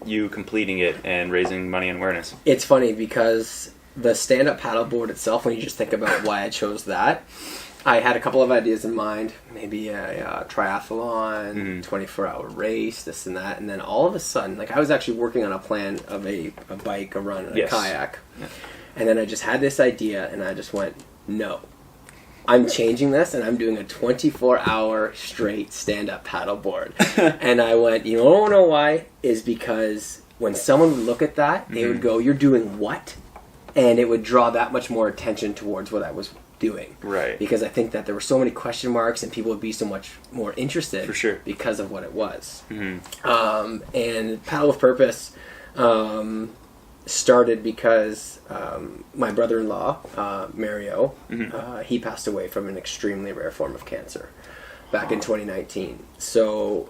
you completing it and raising money and awareness. It's funny because the stand-up paddleboard itself, when you just think about why I chose that, I had a couple of ideas in mind. Maybe a triathlon, 24-hour race, this and that. And then all of a sudden, like I was actually working on a plan of a bike, a run, and a kayak. Yeah. And then I just had this idea, and I just went, no. I'm changing this, and I'm doing a 24-hour straight stand-up paddleboard. And I went, you don't know why? Is because when someone would look at that, they would go, you're doing what? And it would draw that much more attention towards what I was doing. Right. Because I think that there were so many question marks, and people would be so much more interested. For sure. Because of what it was. Mm-hmm. And Paddle with Purpose started because my brother-in-law, Mario, he passed away from an extremely rare form of cancer back in 2019. So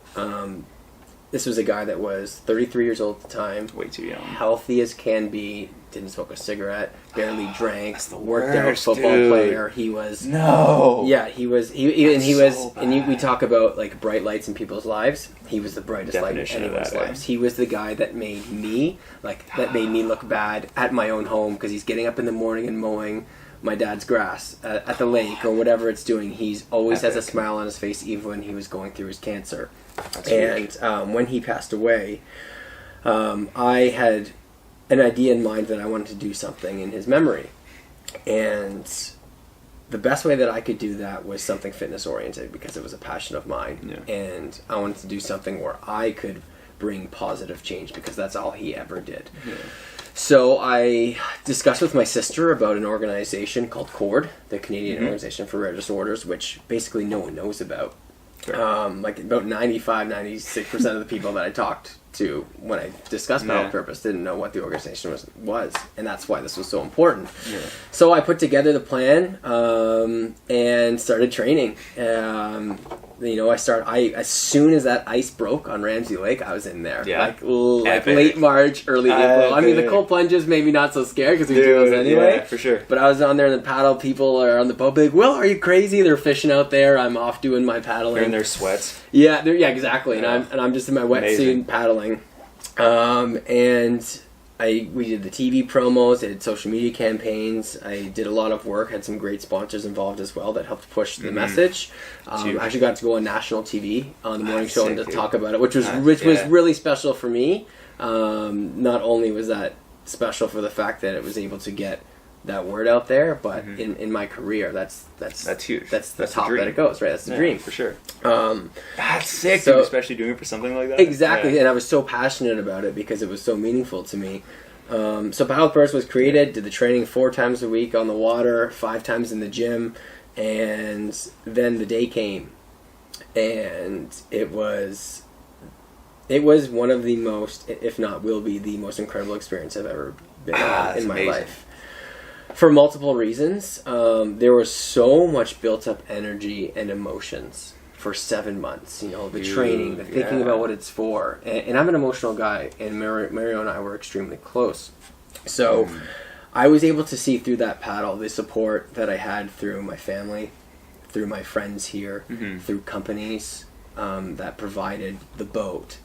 this was a guy that was 33 years old at the time. Way too young. Healthy as can be. Didn't smoke a cigarette. Barely drank. That's the worked out worst, football dude. player. He was No. he was. We talk about like bright lights in people's lives. He was the brightest light in Definition of anyone's that, eh? lives. He was the guy that made me look bad at my own home because he's getting up in the morning and mowing my dad's grass at the lake or whatever it's doing. He's always has a smile on his face, even when he was going through his cancer. And when he passed away, I had an idea in mind that I wanted to do something in his memory. And the best way that I could do that was something fitness oriented because it was a passion of mine. Yeah. And I wanted to do something where I could bring positive change because that's all he ever did. Yeah. So I discussed with my sister about an organization called CORD, the Canadian Organization for Rare Disorders, which basically no one knows about. Like about 96% of the people that I talked to when I discussed Paddle Purpose didn't know what the organization was, and that's why this was so important. Yeah. So I put together the plan and started training. As soon as that ice broke on Ramsey Lake, I was in there. Yeah. Like late March, early April. I mean, the cold plunges maybe not so scared because we do those anyway. Yeah, for sure. But I was on there in the paddle. People are on the boat big. Will, are you crazy? They're fishing out there. I'm off doing my paddling. They're in their sweats. Yeah, exactly. And I'm just in my wetsuit paddling. And we did the TV promos, I did social media campaigns, I did a lot of work, had some great sponsors involved as well that helped push the message. I actually got to go on national TV on the morning show and to talk about it, which was really special for me. Not only was that special for the fact that it was able to get that word out there, but in my career, that's huge. That's the top that it goes, right? That's the dream for sure. That's sick, so, dude, especially doing it for something like that. Exactly, and I was so passionate about it because it was so meaningful to me. So Paddle First was created, did the training 4 times a week on the water, 5 times in the gym, and then the day came, and it was one of the most, if not will be, the most incredible experience I've ever been on in my life. For multiple reasons. There was so much built up energy and emotions for 7 months. You know, the training, the thinking about what it's for. And I'm an emotional guy, and Mario and I were extremely close. So I was able to see through that paddle the support that I had through my family, through my friends here, through companies that provided the boat,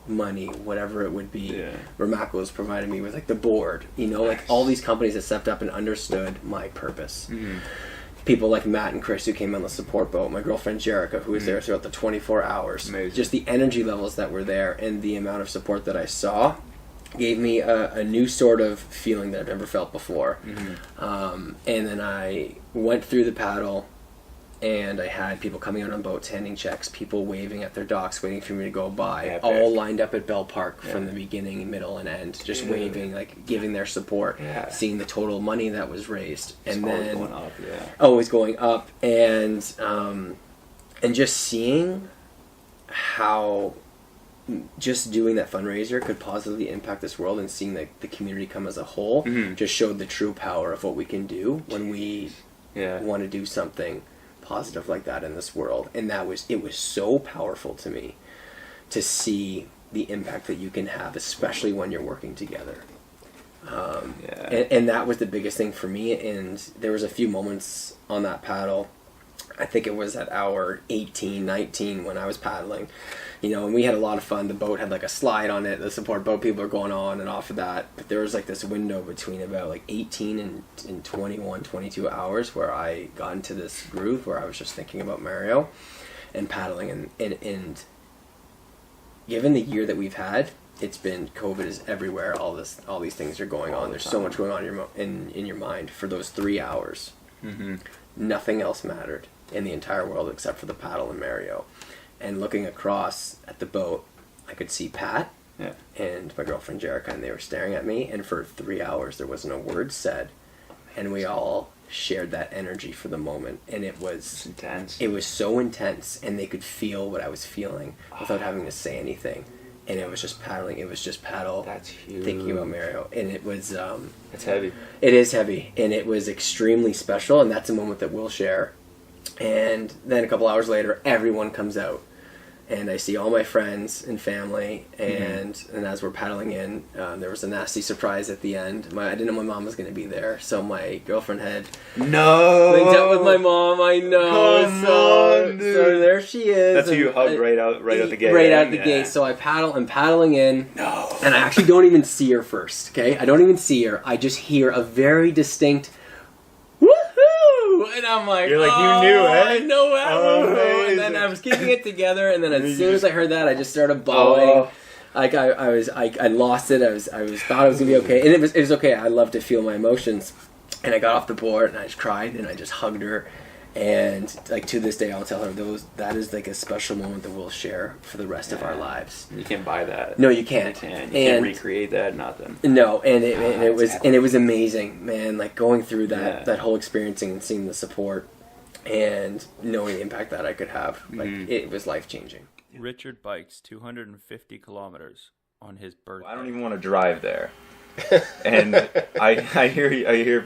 money, whatever it would be. Ramaco was providing me with like the board, you know, like all these companies that stepped up and understood my purpose. People like Matt and Chris who came on the support boat, my girlfriend Jerica who was there throughout the 24 hours. Amazing. Just the energy levels that were there and the amount of support that I saw gave me a new sort of feeling that I've never felt before. And then I went through the paddle, and I had people coming out on boats, handing checks, people waving at their docks, waiting for me to go by, all lined up at Bell Park from the beginning, middle, and end, just waving, like giving their support, seeing the total money that was raised, and then always going up, and just seeing how just doing that fundraiser could positively impact this world, and seeing the community come as a whole just showed the true power of what we can do when we want to do something positive like that in this world. And it was so powerful to me to see the impact that you can have, especially when you're working together. And that was the biggest thing for me. And there was a few moments on that paddle, I think it was at hour 18, 19 when I was paddling, you know, and we had a lot of fun. The boat had like a slide on it. The support boat people are going on and off of that. But there was like this window between about like 18 and 21, 22 hours where I got into this groove where I was just thinking about Mario and paddling. And given the year that we've had, it's been, COVID is everywhere. All these things are going on. There's so much going on in your mind. For those 3 hours, nothing else mattered in the entire world except for the paddle and Mario. And looking across at the boat, I could see Pat and my girlfriend Jerica, and they were staring at me. And for 3 hours, there wasn't a word said, and we all shared that energy for the moment. And it was intense. It was so intense, and they could feel what I was feeling without having to say anything. And it was just paddling. It was just paddle. That's huge. Thinking about Mario, and it was. It's heavy. It is heavy, and it was extremely special. And that's a moment that we'll share. And then a couple hours later, everyone comes out, and I see all my friends and family. And as we're paddling in, there was a nasty surprise at the end. I didn't know my mom was going to be there, so my girlfriend had linked up with my mom. I know. Come on, dude. So there she is. That's who you hugged right out the gate. Right out the gate. So I'm paddling in, and I actually don't even see her first. Okay, I don't even see her. I just hear a very distinct woohoo, and I'm like, you're like, you knew, eh? I know it. And then I was keeping it together, and then as soon as I heard that, I just started bawling. Like I lost it. I thought it was gonna be okay, and it was okay. I love to feel my emotions, and I got off the board and I just cried and I just hugged her, and like to this day I'll tell her that is like a special moment that we'll share for the rest of our lives. You can't buy that. No, you can't. You can't recreate that. Nothing. No, and it was amazing, man. Like going through that whole experiencing and seeing the support and knowing the impact that I could have, like it was life changing. Richard bikes 250 kilometers on his birthday. I don't even want to drive there. And I hear,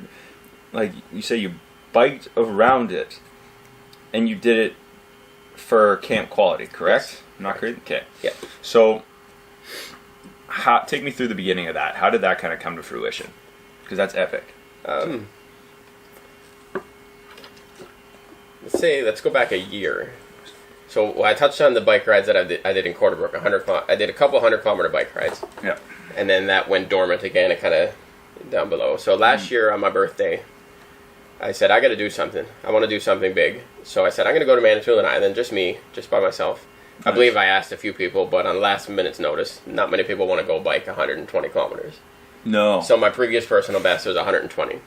like you say, you biked around it, and you did it for camp quality, correct? Yes. Not crazy? Okay. Yeah. So, take me through the beginning of that. How did that kind of come to fruition? Because that's epic. Let's go back a year. So I touched on the bike rides that I did in Quarterbrook. I did a couple 100-kilometer bike rides. Yeah. and then that went dormant again. It kind of down below. So last year on my birthday, I said I got to do something. I want to do something big. So I said I'm going to go to Manitoulin Island, just me, just by myself. Nice. I believe I asked a few people, but on last minute's notice, not many people want to go bike 120 kilometers. No. So my previous personal best was 120.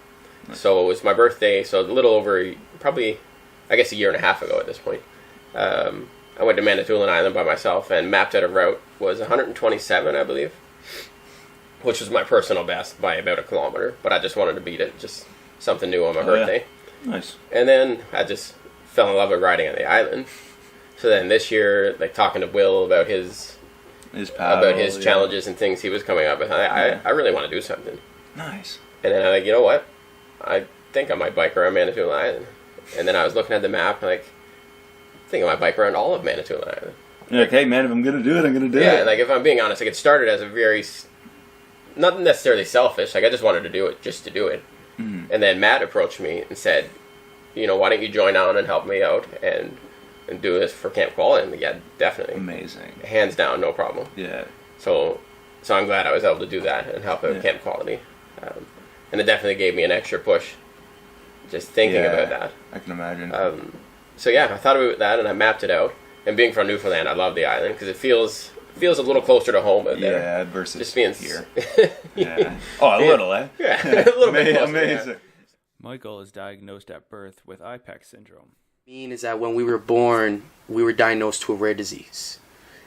Nice. So it was my birthday, so a little over, probably, I guess a year and a half ago at this point. I went to Manitoulin Island by myself and mapped out a route. Was 127, I believe, which was my personal best by about a kilometer. But I just wanted to beat it, just something new on my birthday. Yeah. Nice. And then I just fell in love with riding on the island. So then this year, like talking to Will about his challenges and things he was coming up with, I really want to do something. Nice. And then I'm like, you know what? I think I might bike around Manitoulin Island. And then I was looking at the map, like, I think I might bike around all of Manitoulin Island. You're like, hey man, if I'm gonna do it, I'm gonna do it. Yeah, like if I'm being honest, like it started as a very, not necessarily selfish. Like I just wanted to do it just to do it. Mm-hmm. And then Matt approached me and said, you know, why don't you join on and help me out and do this for Camp Quality? I'm like, yeah, definitely. Amazing. Hands down, no problem. Yeah. So I'm glad I was able to do that and help out Camp Quality. And it definitely gave me an extra push just thinking about that. I can imagine. So yeah, I thought about that and I mapped it out. And being from Newfoundland, I love the island because it feels a little closer to home out there. Yeah, versus just being here. Yeah. Oh, a little, eh? Yeah, a little bit closer. Amazing. Yeah. Michael is diagnosed at birth with IPEX syndrome. Is that when we were born, we were diagnosed to a rare disease.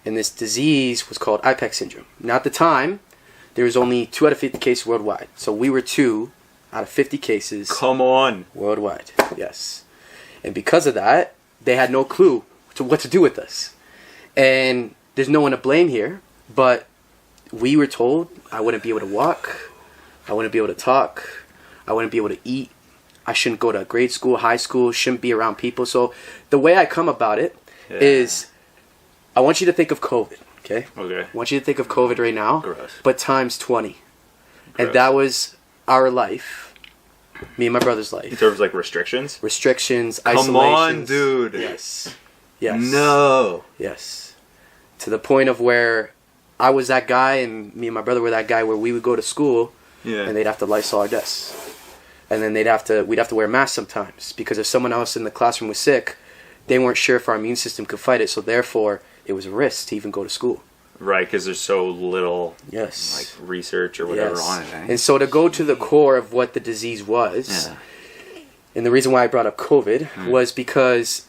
And this disease was called IPEX syndrome. Now at the time, there was only 2 out of 50 cases worldwide. So we were 2 out of 50 cases. Come on. Worldwide, yes. And because of that, they had no clue to what to do with us. And there's no one to blame here, but we were told I wouldn't be able to walk, I wouldn't be able to talk, I wouldn't be able to eat, I shouldn't go to grade school, high school, shouldn't be around people. So the way I come about it is I want you to think of COVID, okay? Okay. I want you to think of COVID right now, Gross. but times 20. Gross. And that was our life, me and my brother's life. In terms of like restrictions? Restrictions, isolations. Come on, dude. Yes. Yes. No. Yes. To the point of where I was that guy and me and my brother were that guy where we would go to school and they'd have to Lysol our desks. And then we'd have to wear masks sometimes because if someone else in the classroom was sick, they weren't sure if our immune system could fight it. So therefore, it was a risk to even go to school. Right, because there's so little like research or whatever on it. Eh? And so to go to the core of what the disease was, and the reason why I brought up COVID was because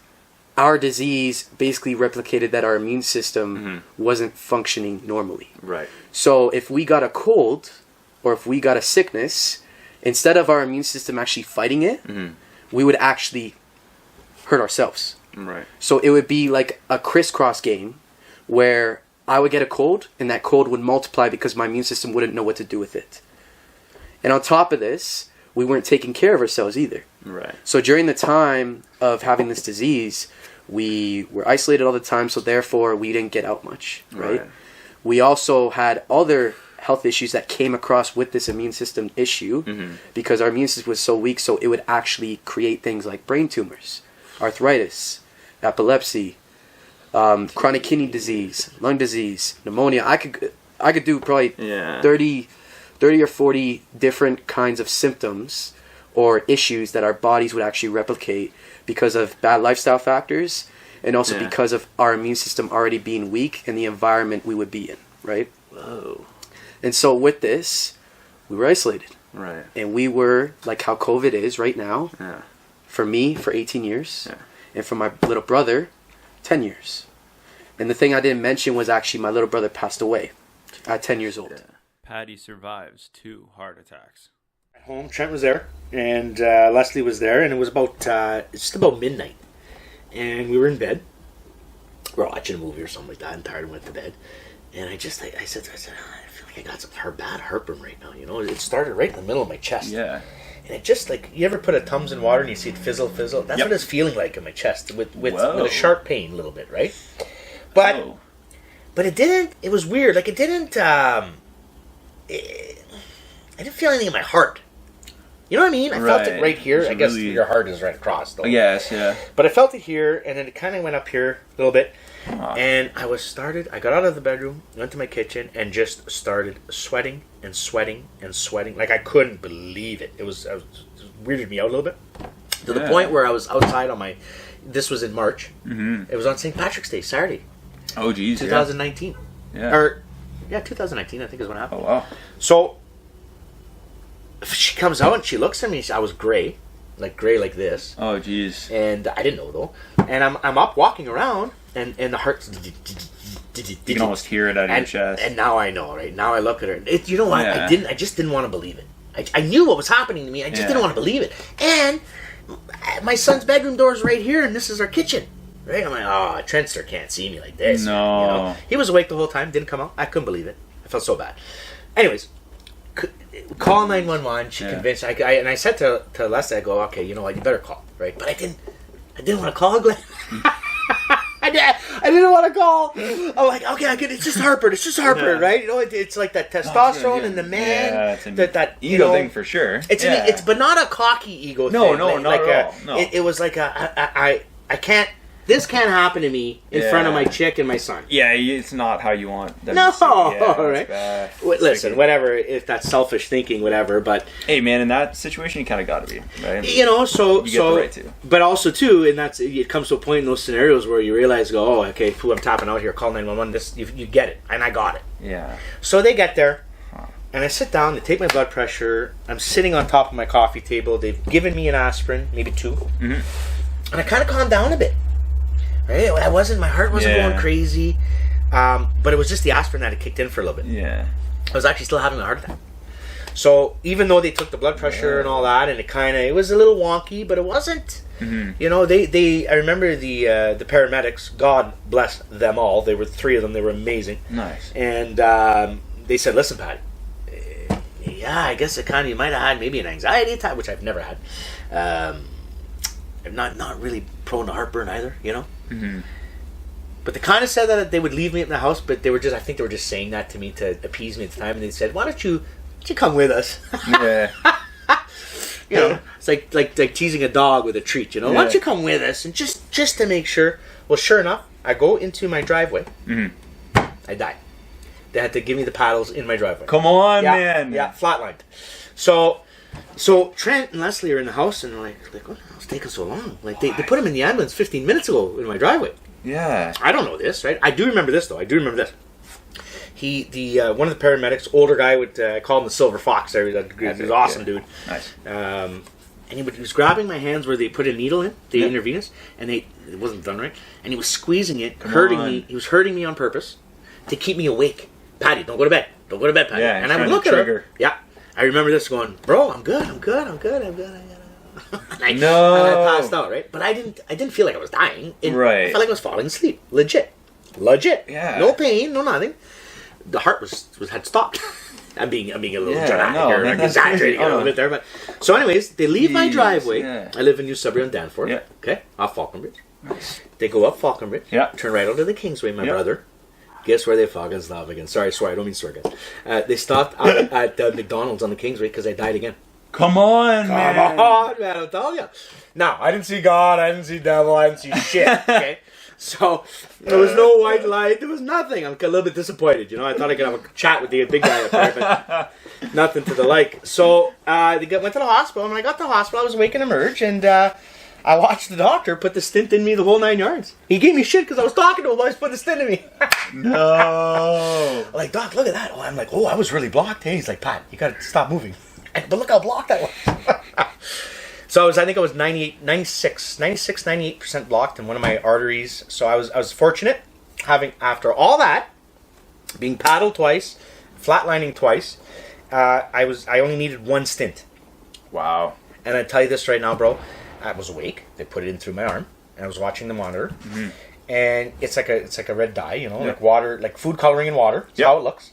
our disease basically replicated that our immune system wasn't functioning normally. Right. So if we got a cold or if we got a sickness, instead of our immune system actually fighting it, we would actually hurt ourselves. Right. So it would be like a crisscross game where I would get a cold and that cold would multiply because my immune system wouldn't know what to do with it. And on top of this, we weren't taking care of ourselves either. Right. So during the time of having this disease, we were isolated all the time, so therefore we didn't get out much, right? We also had other health issues that came across with this immune system issue because our immune system was so weak, so it would actually create things like brain tumors, arthritis, epilepsy, chronic kidney disease, lung disease, pneumonia. I could do probably 30 or 40 different kinds of symptoms or issues that our bodies would actually replicate because of bad lifestyle factors and also because of our immune system already being weak and the environment we would be in, right? Whoa. And so with this, we were isolated. Right. And we were, like how COVID is right now, Yeah. for me, for 18 years, Yeah. and for my little brother, 10 years. And the thing I didn't mention was actually my little brother passed away at 10 years old. Patty survives 2 heart attacks. At home, Trent was there, and Leslie was there, and it was about just about midnight. And we were in bed. We're watching a movie or something like that, and tired and went to bed. And I said, I feel like I got some bad heartburn right now, you know? It started right in the middle of my chest. Yeah. And it just, like, you ever put a Tums in water and you see it fizzle? That's what it's feeling like in my chest, with a sharp pain a little bit, right? But it didn't, it was weird. Like, it didn't, I didn't feel anything in my heart. You You know what I mean? I felt it right here. It's I guess really- your heart is right across, though. Yes, yeah. But I felt it here, and then it kind of went up here a little bit. And I got out of the bedroom, went to my kitchen, and just started sweating and sweating and sweating. Like, I couldn't believe it. It weirded me out a little bit. To the point where I was outside on my... This was in March. Mm-hmm. It was on St. Patrick's Day, Saturday. Oh, geez. 2019. Yeah. 2019, I think is when it happened. Oh, wow. So, she comes out and she looks at me. I was gray like this. Oh, geez. And I didn't know, though. And I'm up walking around, and the heart's... You can almost hear it out of your chest. And now I know, right? Now I look at her. You know what? Yeah. I just didn't want to believe it. I knew what was happening to me. I just didn't want to believe it. And my son's bedroom door is right here, and this is our kitchen. Right? I'm like, oh, Trentster can't see me like this. No. You know? He was awake the whole time, didn't come out. I couldn't believe it. I felt so bad. Anyways, call 911. She convinced. And I said to Leslie, I go, okay, you know what? You better call, right? But I didn't want to call Glenn. I didn't want to call. I'm like, okay, it's just heartburn, right? You know, it's like that testosterone in the man. Yeah, it's an that ego thing for sure. It's but not a cocky ego thing. No, like, not at all. No. It was like I can't. This can't happen to me in front of my chick and my son. Yeah, it's not how you want them No, to see it. Yeah, right? Listen, whatever, if that's selfish thinking, whatever, but... Hey, man, in that situation, you kind of got to be, right? You know, you get the right to. But also, too, and it comes to a point in those scenarios where you realize, oh, okay, I'm tapping out here, call 911, you get it, and I got it. Yeah. So they get there, and I sit down, they take my blood pressure, I'm sitting on top of my coffee table, they've given me an aspirin, maybe 2, and I kind of calmed down a bit. Right? My heart wasn't going crazy, but it was just the aspirin that had kicked in for a little bit. Yeah. I was actually still having a heart attack. So even though they took the blood pressure and all that, and it was a little wonky, but it wasn't. Mm-hmm. You know, I remember the paramedics. God bless them all. There were 3 of them. They were amazing. Nice. And they said, "Listen, Pat. Yeah, I guess you might have had maybe an anxiety attack, which I've never had. I'm not really prone to heartburn either. You know." Mm-hmm. But they kind of said that they would leave me at the house, but I think they were just saying that to me to appease me at the time. And they said, "Why don't you come with us?" Yeah. You know, it's like teasing a dog with a treat. You know, why don't you come with us and just to make sure? Well, sure enough, I go into my driveway. Mm-hmm. I died. They had to give me the paddles in my driveway. Come on, man. Yeah, flatlined. So Trent and Leslie are in the house, and they're like, what the hell's taking so long? Like they put him in the ambulance 15 minutes ago in my driveway. Yeah. I don't know this, right? I do remember this though. One of the paramedics, older guy, I call him the Silver Fox. He was an awesome dude. Nice. And he was grabbing my hands where they put a needle in, the intravenous, and it wasn't done right. And he was squeezing it, hurting me. He was hurting me on purpose to keep me awake. Patty, don't go to bed. Don't go to bed, Patty. Yeah, and I would look at her. Yeah. I remember this going, bro, I'm good. And I passed out, right? But I didn't feel like I was dying. Right. I felt like I was falling asleep. Legit. Yeah. No pain, no nothing. The heart had stopped. I'm being a little dramatic here, exaggerating a little bit there. But so, anyways, they leave my driveway. Yeah. I live in New Sudbury on Danforth. Yeah. Okay, off Falconbridge. Nice. They go up Falconbridge. Yeah. Turn right onto the Kingsway. My brother. Guess where they fucking stop again? Sorry, I don't mean swear again. They stopped at McDonald's on the Kingsway because I died again. Come on, man. Come on, man. I'm telling you. Now, I didn't see God. I didn't see devil. I didn't see shit. Okay. So there was no white light. There was nothing. I'm a little bit disappointed. You know, I thought I could have a chat with the big guy up there, but nothing to the like. So they went to the hospital. And when I got to the hospital, I was awake and emerge, and I watched the doctor put the stint in me the whole 9 yards. He gave me shit because I was talking to him while he was putting the stint in me. No. I'm like, Doc, look at that. Oh, I'm like, I was really blocked. Hey, he's like, Pat, you got to stop moving. But look how blocked I was. So I think I was 98% blocked in one of my arteries. So I was fortunate having, after all that, being paddled twice, flatlining twice, I only needed 1 stint. Wow. And I tell you this right now, bro. I was awake. They put it in through my arm, and I was watching the monitor. Mm-hmm. And it's like a red dye, you know, like water, like food coloring in water. That's how it looks.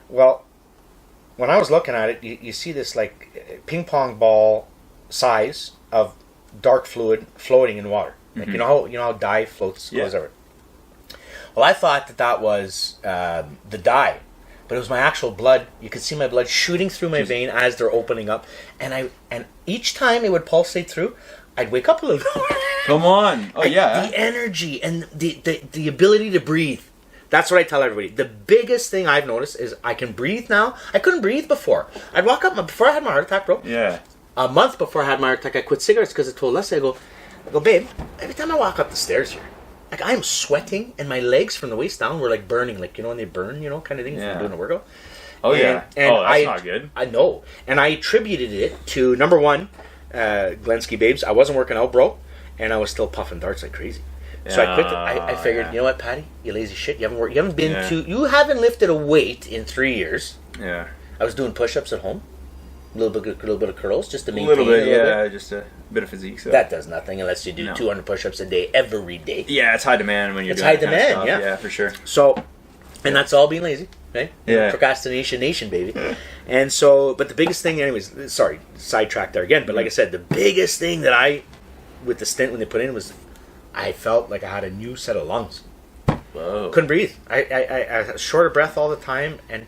Well, when I was looking at it, you see this like ping pong ball size of dark fluid floating in water. Like, you know how dye floats goes over. Well, I thought that was the dye, but it was my actual blood. You could see my blood shooting through my vein as they're opening up, and each time it would pulsate through, I'd wake up a little bit. Come on. Oh, yeah. The energy and the ability to breathe. That's what I tell everybody. The biggest thing I've noticed is I can breathe now. I couldn't breathe before. I'd walk up, before I had my heart attack, bro. Yeah. A month before I had my heart attack, I quit cigarettes because I told Leslie, I go, babe, every time I walk up the stairs here, like I am sweating and my legs from the waist down were like burning, like, you know, when they burn, you know, kind of thing from doing a workout. Oh, yeah. And that's not good. I know. And I attributed it to, number one, Glenski Babes. I wasn't working out, bro, and I was still puffing darts like crazy. So I quit. I figured, you know what, Patty, you lazy shit. You haven't lifted a weight in 3 years. Yeah. I was doing push-ups at home, a little bit of curls just to maintain a little bit. Just a bit of physique. So. That does nothing unless you do 200 push-ups a day every day. Yeah, it's high demand when you're doing high that kind of demand. stuff. Yeah, for sure. So, and that's all being lazy, right? Yeah. Procrastination nation, baby. And so, but the biggest thing, anyways. Sorry, sidetracked there again. But like I said, the biggest thing that with the stent when they put in was, I felt like I had a new set of lungs. Whoa. Couldn't breathe. I short of breath all the time, and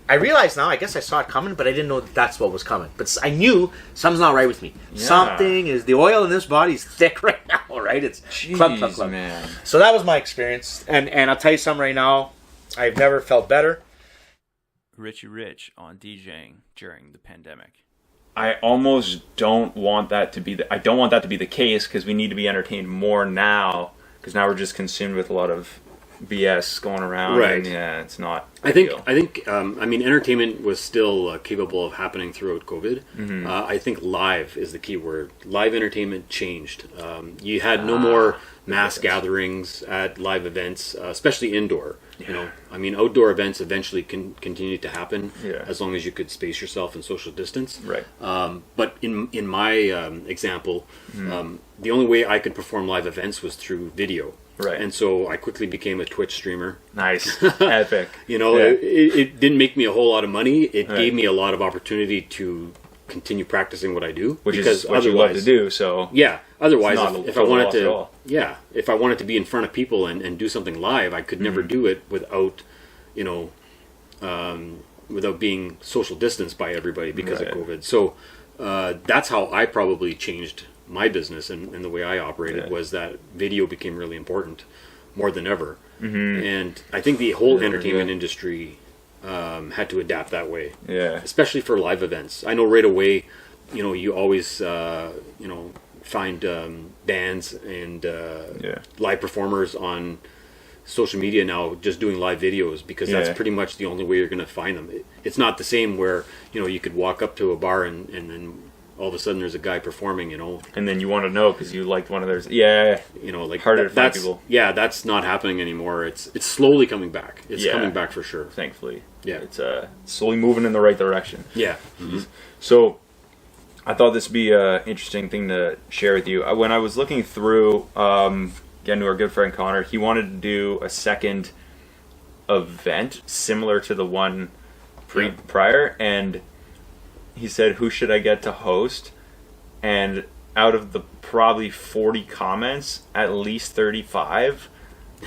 I realized now, I guess I saw it coming, but I didn't know that's what was coming. But I knew something's not right with me. Yeah. Something is, the oil in this body is thick right now, right? It's clump. Man. So that was my experience. And I'll tell you something right now, I've never felt better. Richie Rich on DJing during the pandemic. I almost don't want that to be the case, because we need to be entertained more now, because now we're just consumed with a lot of BS going around. Right. And yeah, it's not. I think. I mean, entertainment was still capable of happening throughout COVID. Mm-hmm. I think live is the key word. Live entertainment changed. You had no more mass gatherings at live events, especially indoor. Yeah. You know, I mean, outdoor events eventually can continue to happen as long as you could space yourself and social distance. Right. But in my example, the only way I could perform live events was through video. Right. And so I quickly became a Twitch streamer. Nice. Epic. You know, it didn't make me a whole lot of money. It gave me a lot of opportunity to continue practicing what I do. Which is what you love to do, so... Yeah. Otherwise, if I wanted to be in front of people and do something live, I could never do it without, you know, without being social distanced by everybody because of COVID. So that's how I probably changed my business and the way I operated was that video became really important more than ever. Mm-hmm. And I think the whole entertainment industry had to adapt that way. Yeah. Especially for live events. I know right away, you know, you always, you know, find bands and live performers on social media now just doing live videos because that's pretty much the only way you're going to find them. It's not the same where, you know, you could walk up to a bar and then all of a sudden there's a guy performing, you know. And then you want to know because you liked one of theirs. Yeah. You know, like harder to find people. Yeah, that's not happening anymore. It's slowly coming back. It's coming back for sure. Thankfully. Yeah. It's slowly moving in the right direction. Yeah. Mm-hmm. So I thought this would be an interesting thing to share with you. When I was looking through, again, to our good friend Connor, he wanted to do a second event similar to the one prior, and he said, who should I get to host? And out of the probably 40 comments, at least 35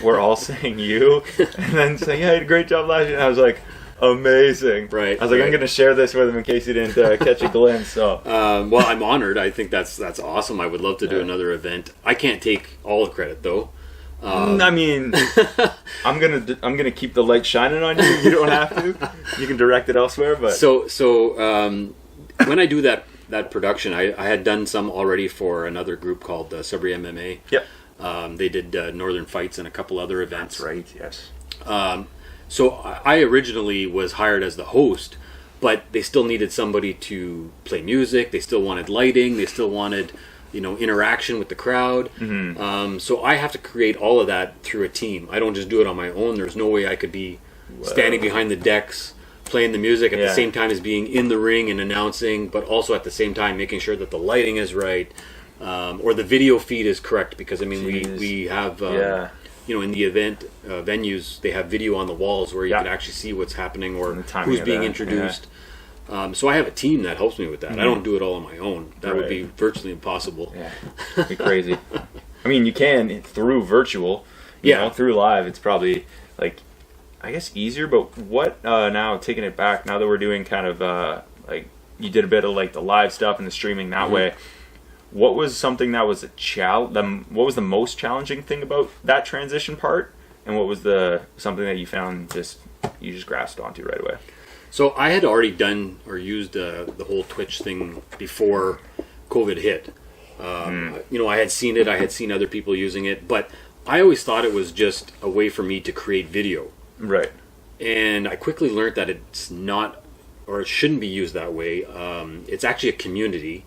were all saying you, and then saying, yeah, I had a great job last year. And I was like, amazing. Right. I was like, I'm going to share this with him in case he didn't catch a glimpse. So, well, I'm honored. I think that's awesome. I would love to do another event. I can't take all the credit though. I mean, I'm gonna keep the light shining on you. You don't have to. You can direct it elsewhere. But when I do that production, I had done some already for another group called Subri MMA. Yep. They did Northern Fights and a couple other events. That's right. Yes. So I originally was hired as the host, but they still needed somebody to play music. They still wanted lighting. They still wanted, you know, interaction with the crowd. Mm-hmm. So I have to create all of that through a team. I don't just do it on my own. There's no way I could be standing behind the decks playing the music at the same time as being in the ring and announcing, but also at the same time making sure that the lighting is right, or the video feed is correct, because I mean we have you know, in the event venues, they have video on the walls where you can actually see what's happening or who's being introduced. So I have a team that helps me with that. I don't do it all on my own. That would be virtually impossible. Yeah, it'd be crazy. I mean, you can through virtual, you know, through live. It's probably like I guess easier, but what now taking it back, now that we're doing kind of like you did a bit of like the live stuff and the streaming that way, what was something that was what was the most challenging thing about that transition part, and what was something that you found you just grasped onto right away? So I had already done or used the whole Twitch thing before COVID hit. You know, I had seen it, I had seen other people using it, but I always thought it was just a way for me to create video. Right. And I quickly learned that it's not, or it shouldn't be used that way. It's actually a community,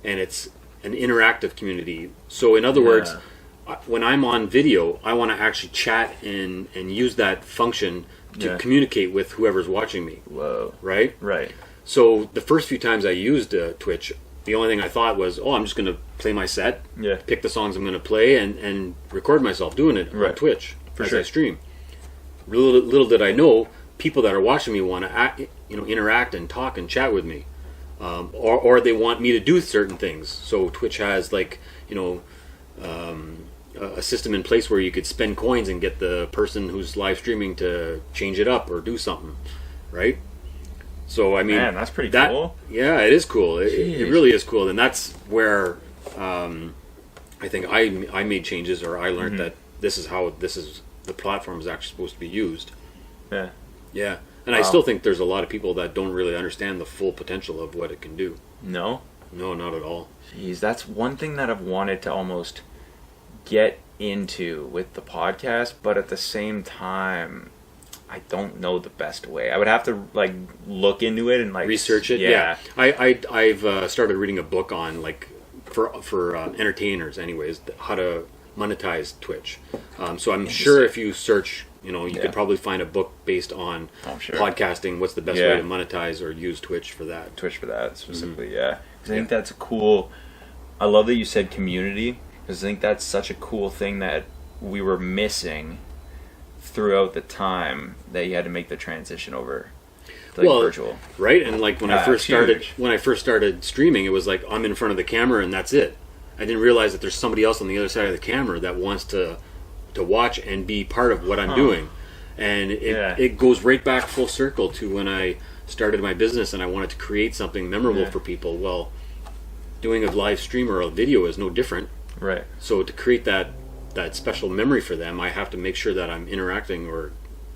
and it's an interactive community. So in other words, when I'm on video, I want to actually chat and use that function to communicate with whoever's watching me. Whoa. Right? Right. So the first few times I used Twitch, the only thing I thought was, I'm just going to play my set, pick the songs I'm going to play, and record myself doing it on Twitch as I stream. Little did I know, people that are watching me want to interact and talk and chat with me, or they want me to do certain things. So Twitch has a system in place where you could spend coins and get the person who's live streaming to change it up or do something, right? So I mean, man, that's pretty cool. Yeah, it is cool. It really is cool, and that's where I think I made changes, or I learned that this is the platform is actually supposed to be used. Yeah. Yeah. And I still think there's a lot of people that don't really understand the full potential of what it can do. No? No, not at all. Jeez, that's one thing that I've wanted to almost get into with the podcast, but at the same time, I don't know the best way. I would have to look into it and research it. Yeah. I've started reading a book on for entertainers, anyways, how to monetize Twitch. So I'm sure if you search, you could probably find a book based on podcasting. What's the best way to monetize or use Twitch for that? Twitch for that specifically, yeah. Because I think that's a cool. I love that you said community, because I think that's such a cool thing that we were missing throughout the time that you had to make the transition over to virtual. Right? And when I first started streaming, it was like I'm in front of the camera and that's it. I didn't realize that there's somebody else on the other side of the camera that wants to watch and be part of what I'm doing. And it goes right back full circle to when I started my business and I wanted to create something memorable for people. Well, doing a live stream or a video is no different. Right. So to create that special memory for them, I have to make sure that I'm interacting or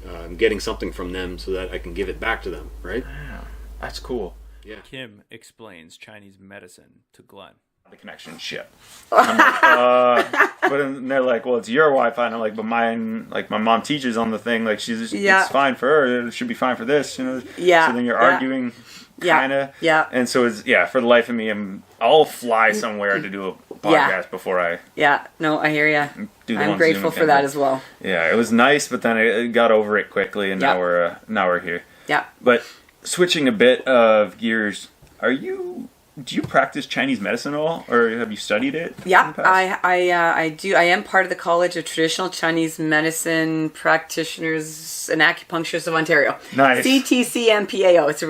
I'm getting something from them so that I can give it back to them, right? Yeah, that's cool. Yeah. Kim explains Chinese medicine to Glenn. The connection shit. I'm like, but then they're like, well, it's your Wi-Fi, and I'm like, but mine, my mom teaches on the thing, it's fine for her, it should be fine for this, Yeah. So then you're arguing, kind of. Yeah. And so it's for the life of me, I'll fly somewhere to do a podcast before I. Yeah. No, I hear you. I'm grateful for that as well. Yeah, it was nice, but then I got over it quickly, and now we're here. Yeah. But switching a bit of gears, do you practice Chinese medicine at all, or have you studied it? Yeah, I do. I am part of the College of Traditional Chinese Medicine Practitioners and Acupuncturists of Ontario. Nice. CTCMPAO. It's I'm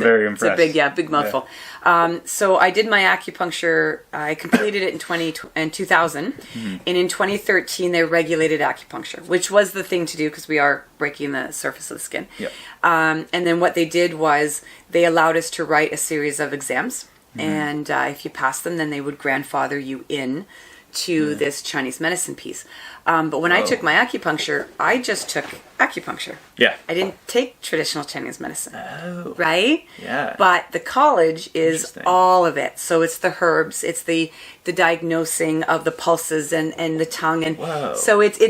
very impressed. It's a big mouthful. Yeah. So I did my acupuncture. I completed it in 2000, and in 2013 they regulated acupuncture, which was the thing to do because we are breaking the surface of the skin. Yep. And then what they did was they allowed us to write a series of exams. And if you passed them, then they would grandfather you in to this Chinese medicine piece. But when I took my acupuncture, I just took acupuncture. Yeah. I didn't take traditional Chinese medicine. Oh. Right? Yeah. But the college is all of it. So it's the herbs, it's the diagnosing of the pulses and the tongue, and so it's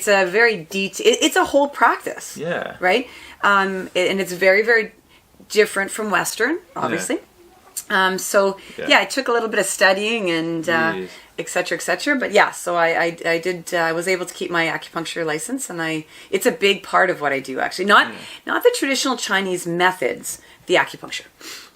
a very it's a whole practice. Yeah. Right? And it's very, very different from Western, obviously. Yeah. I took a little bit of studying and et cetera, but so I was able to keep my acupuncture license, and it's a big part of what I do, actually. Not the traditional Chinese methods, the acupuncture.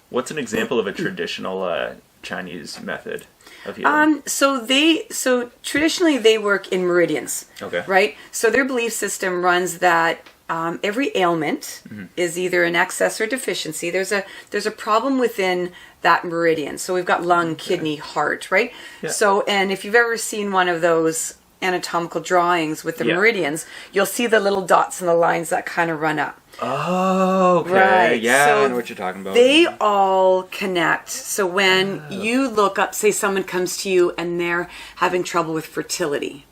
What's an example of a traditional Chinese method of healing? So traditionally they work in meridians. Okay. Right? So their belief system runs that every ailment is either an excess or deficiency. There's a problem within that meridian. So we've got lung, kidney, heart, right? Yeah. So, and if you've ever seen one of those anatomical drawings with the meridians, you'll see the little dots and the lines that kind of run up. Oh, okay. Right. Yeah, So I know what you're talking about. they all connect. So when you look up, say someone comes to you and they're having trouble with fertility.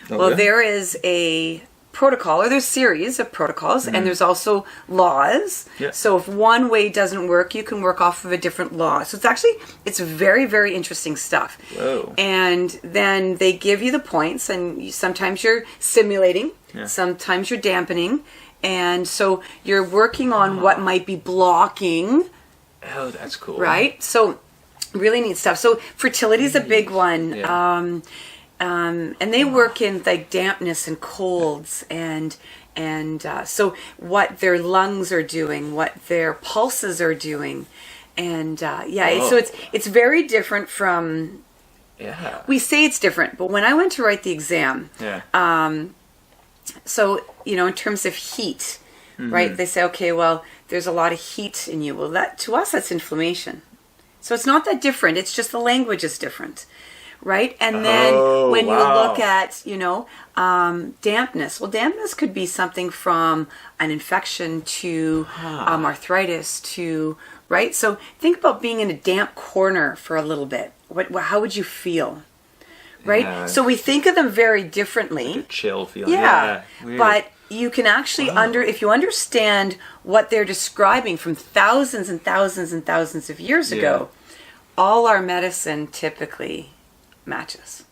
Well, there is a protocol, or there's series of protocols, and there's also laws. Yeah. So if one way doesn't work, you can work off of a different law. So it's very, very interesting stuff. Whoa. And then they give you the points, and sometimes you're simulating, Yeah. sometimes you're dampening, and so you're working on what might be blocking. Oh, that's cool. Right? So really neat stuff. So fertility is a big one. Yeah. And they work in like dampness and colds and so what their lungs are doing, what their pulses are doing, and so it's very different from. Yeah. We say it's different, but when I went to write the exam, so in terms of heat, right? They say, okay, well, there's a lot of heat in you. Well, that to us that's inflammation. So it's not that different. It's just the language is different. Right? And then when you look at, dampness, well, dampness could be something from an infection to arthritis to, right? So think about being in a damp corner for a little bit. How would you feel? Right? Yeah. So we think of them very differently. Like a chill feeling. Yeah. Weird. But you can actually if you understand what they're describing from thousands and thousands and thousands of years ago, all our medicine typically matches.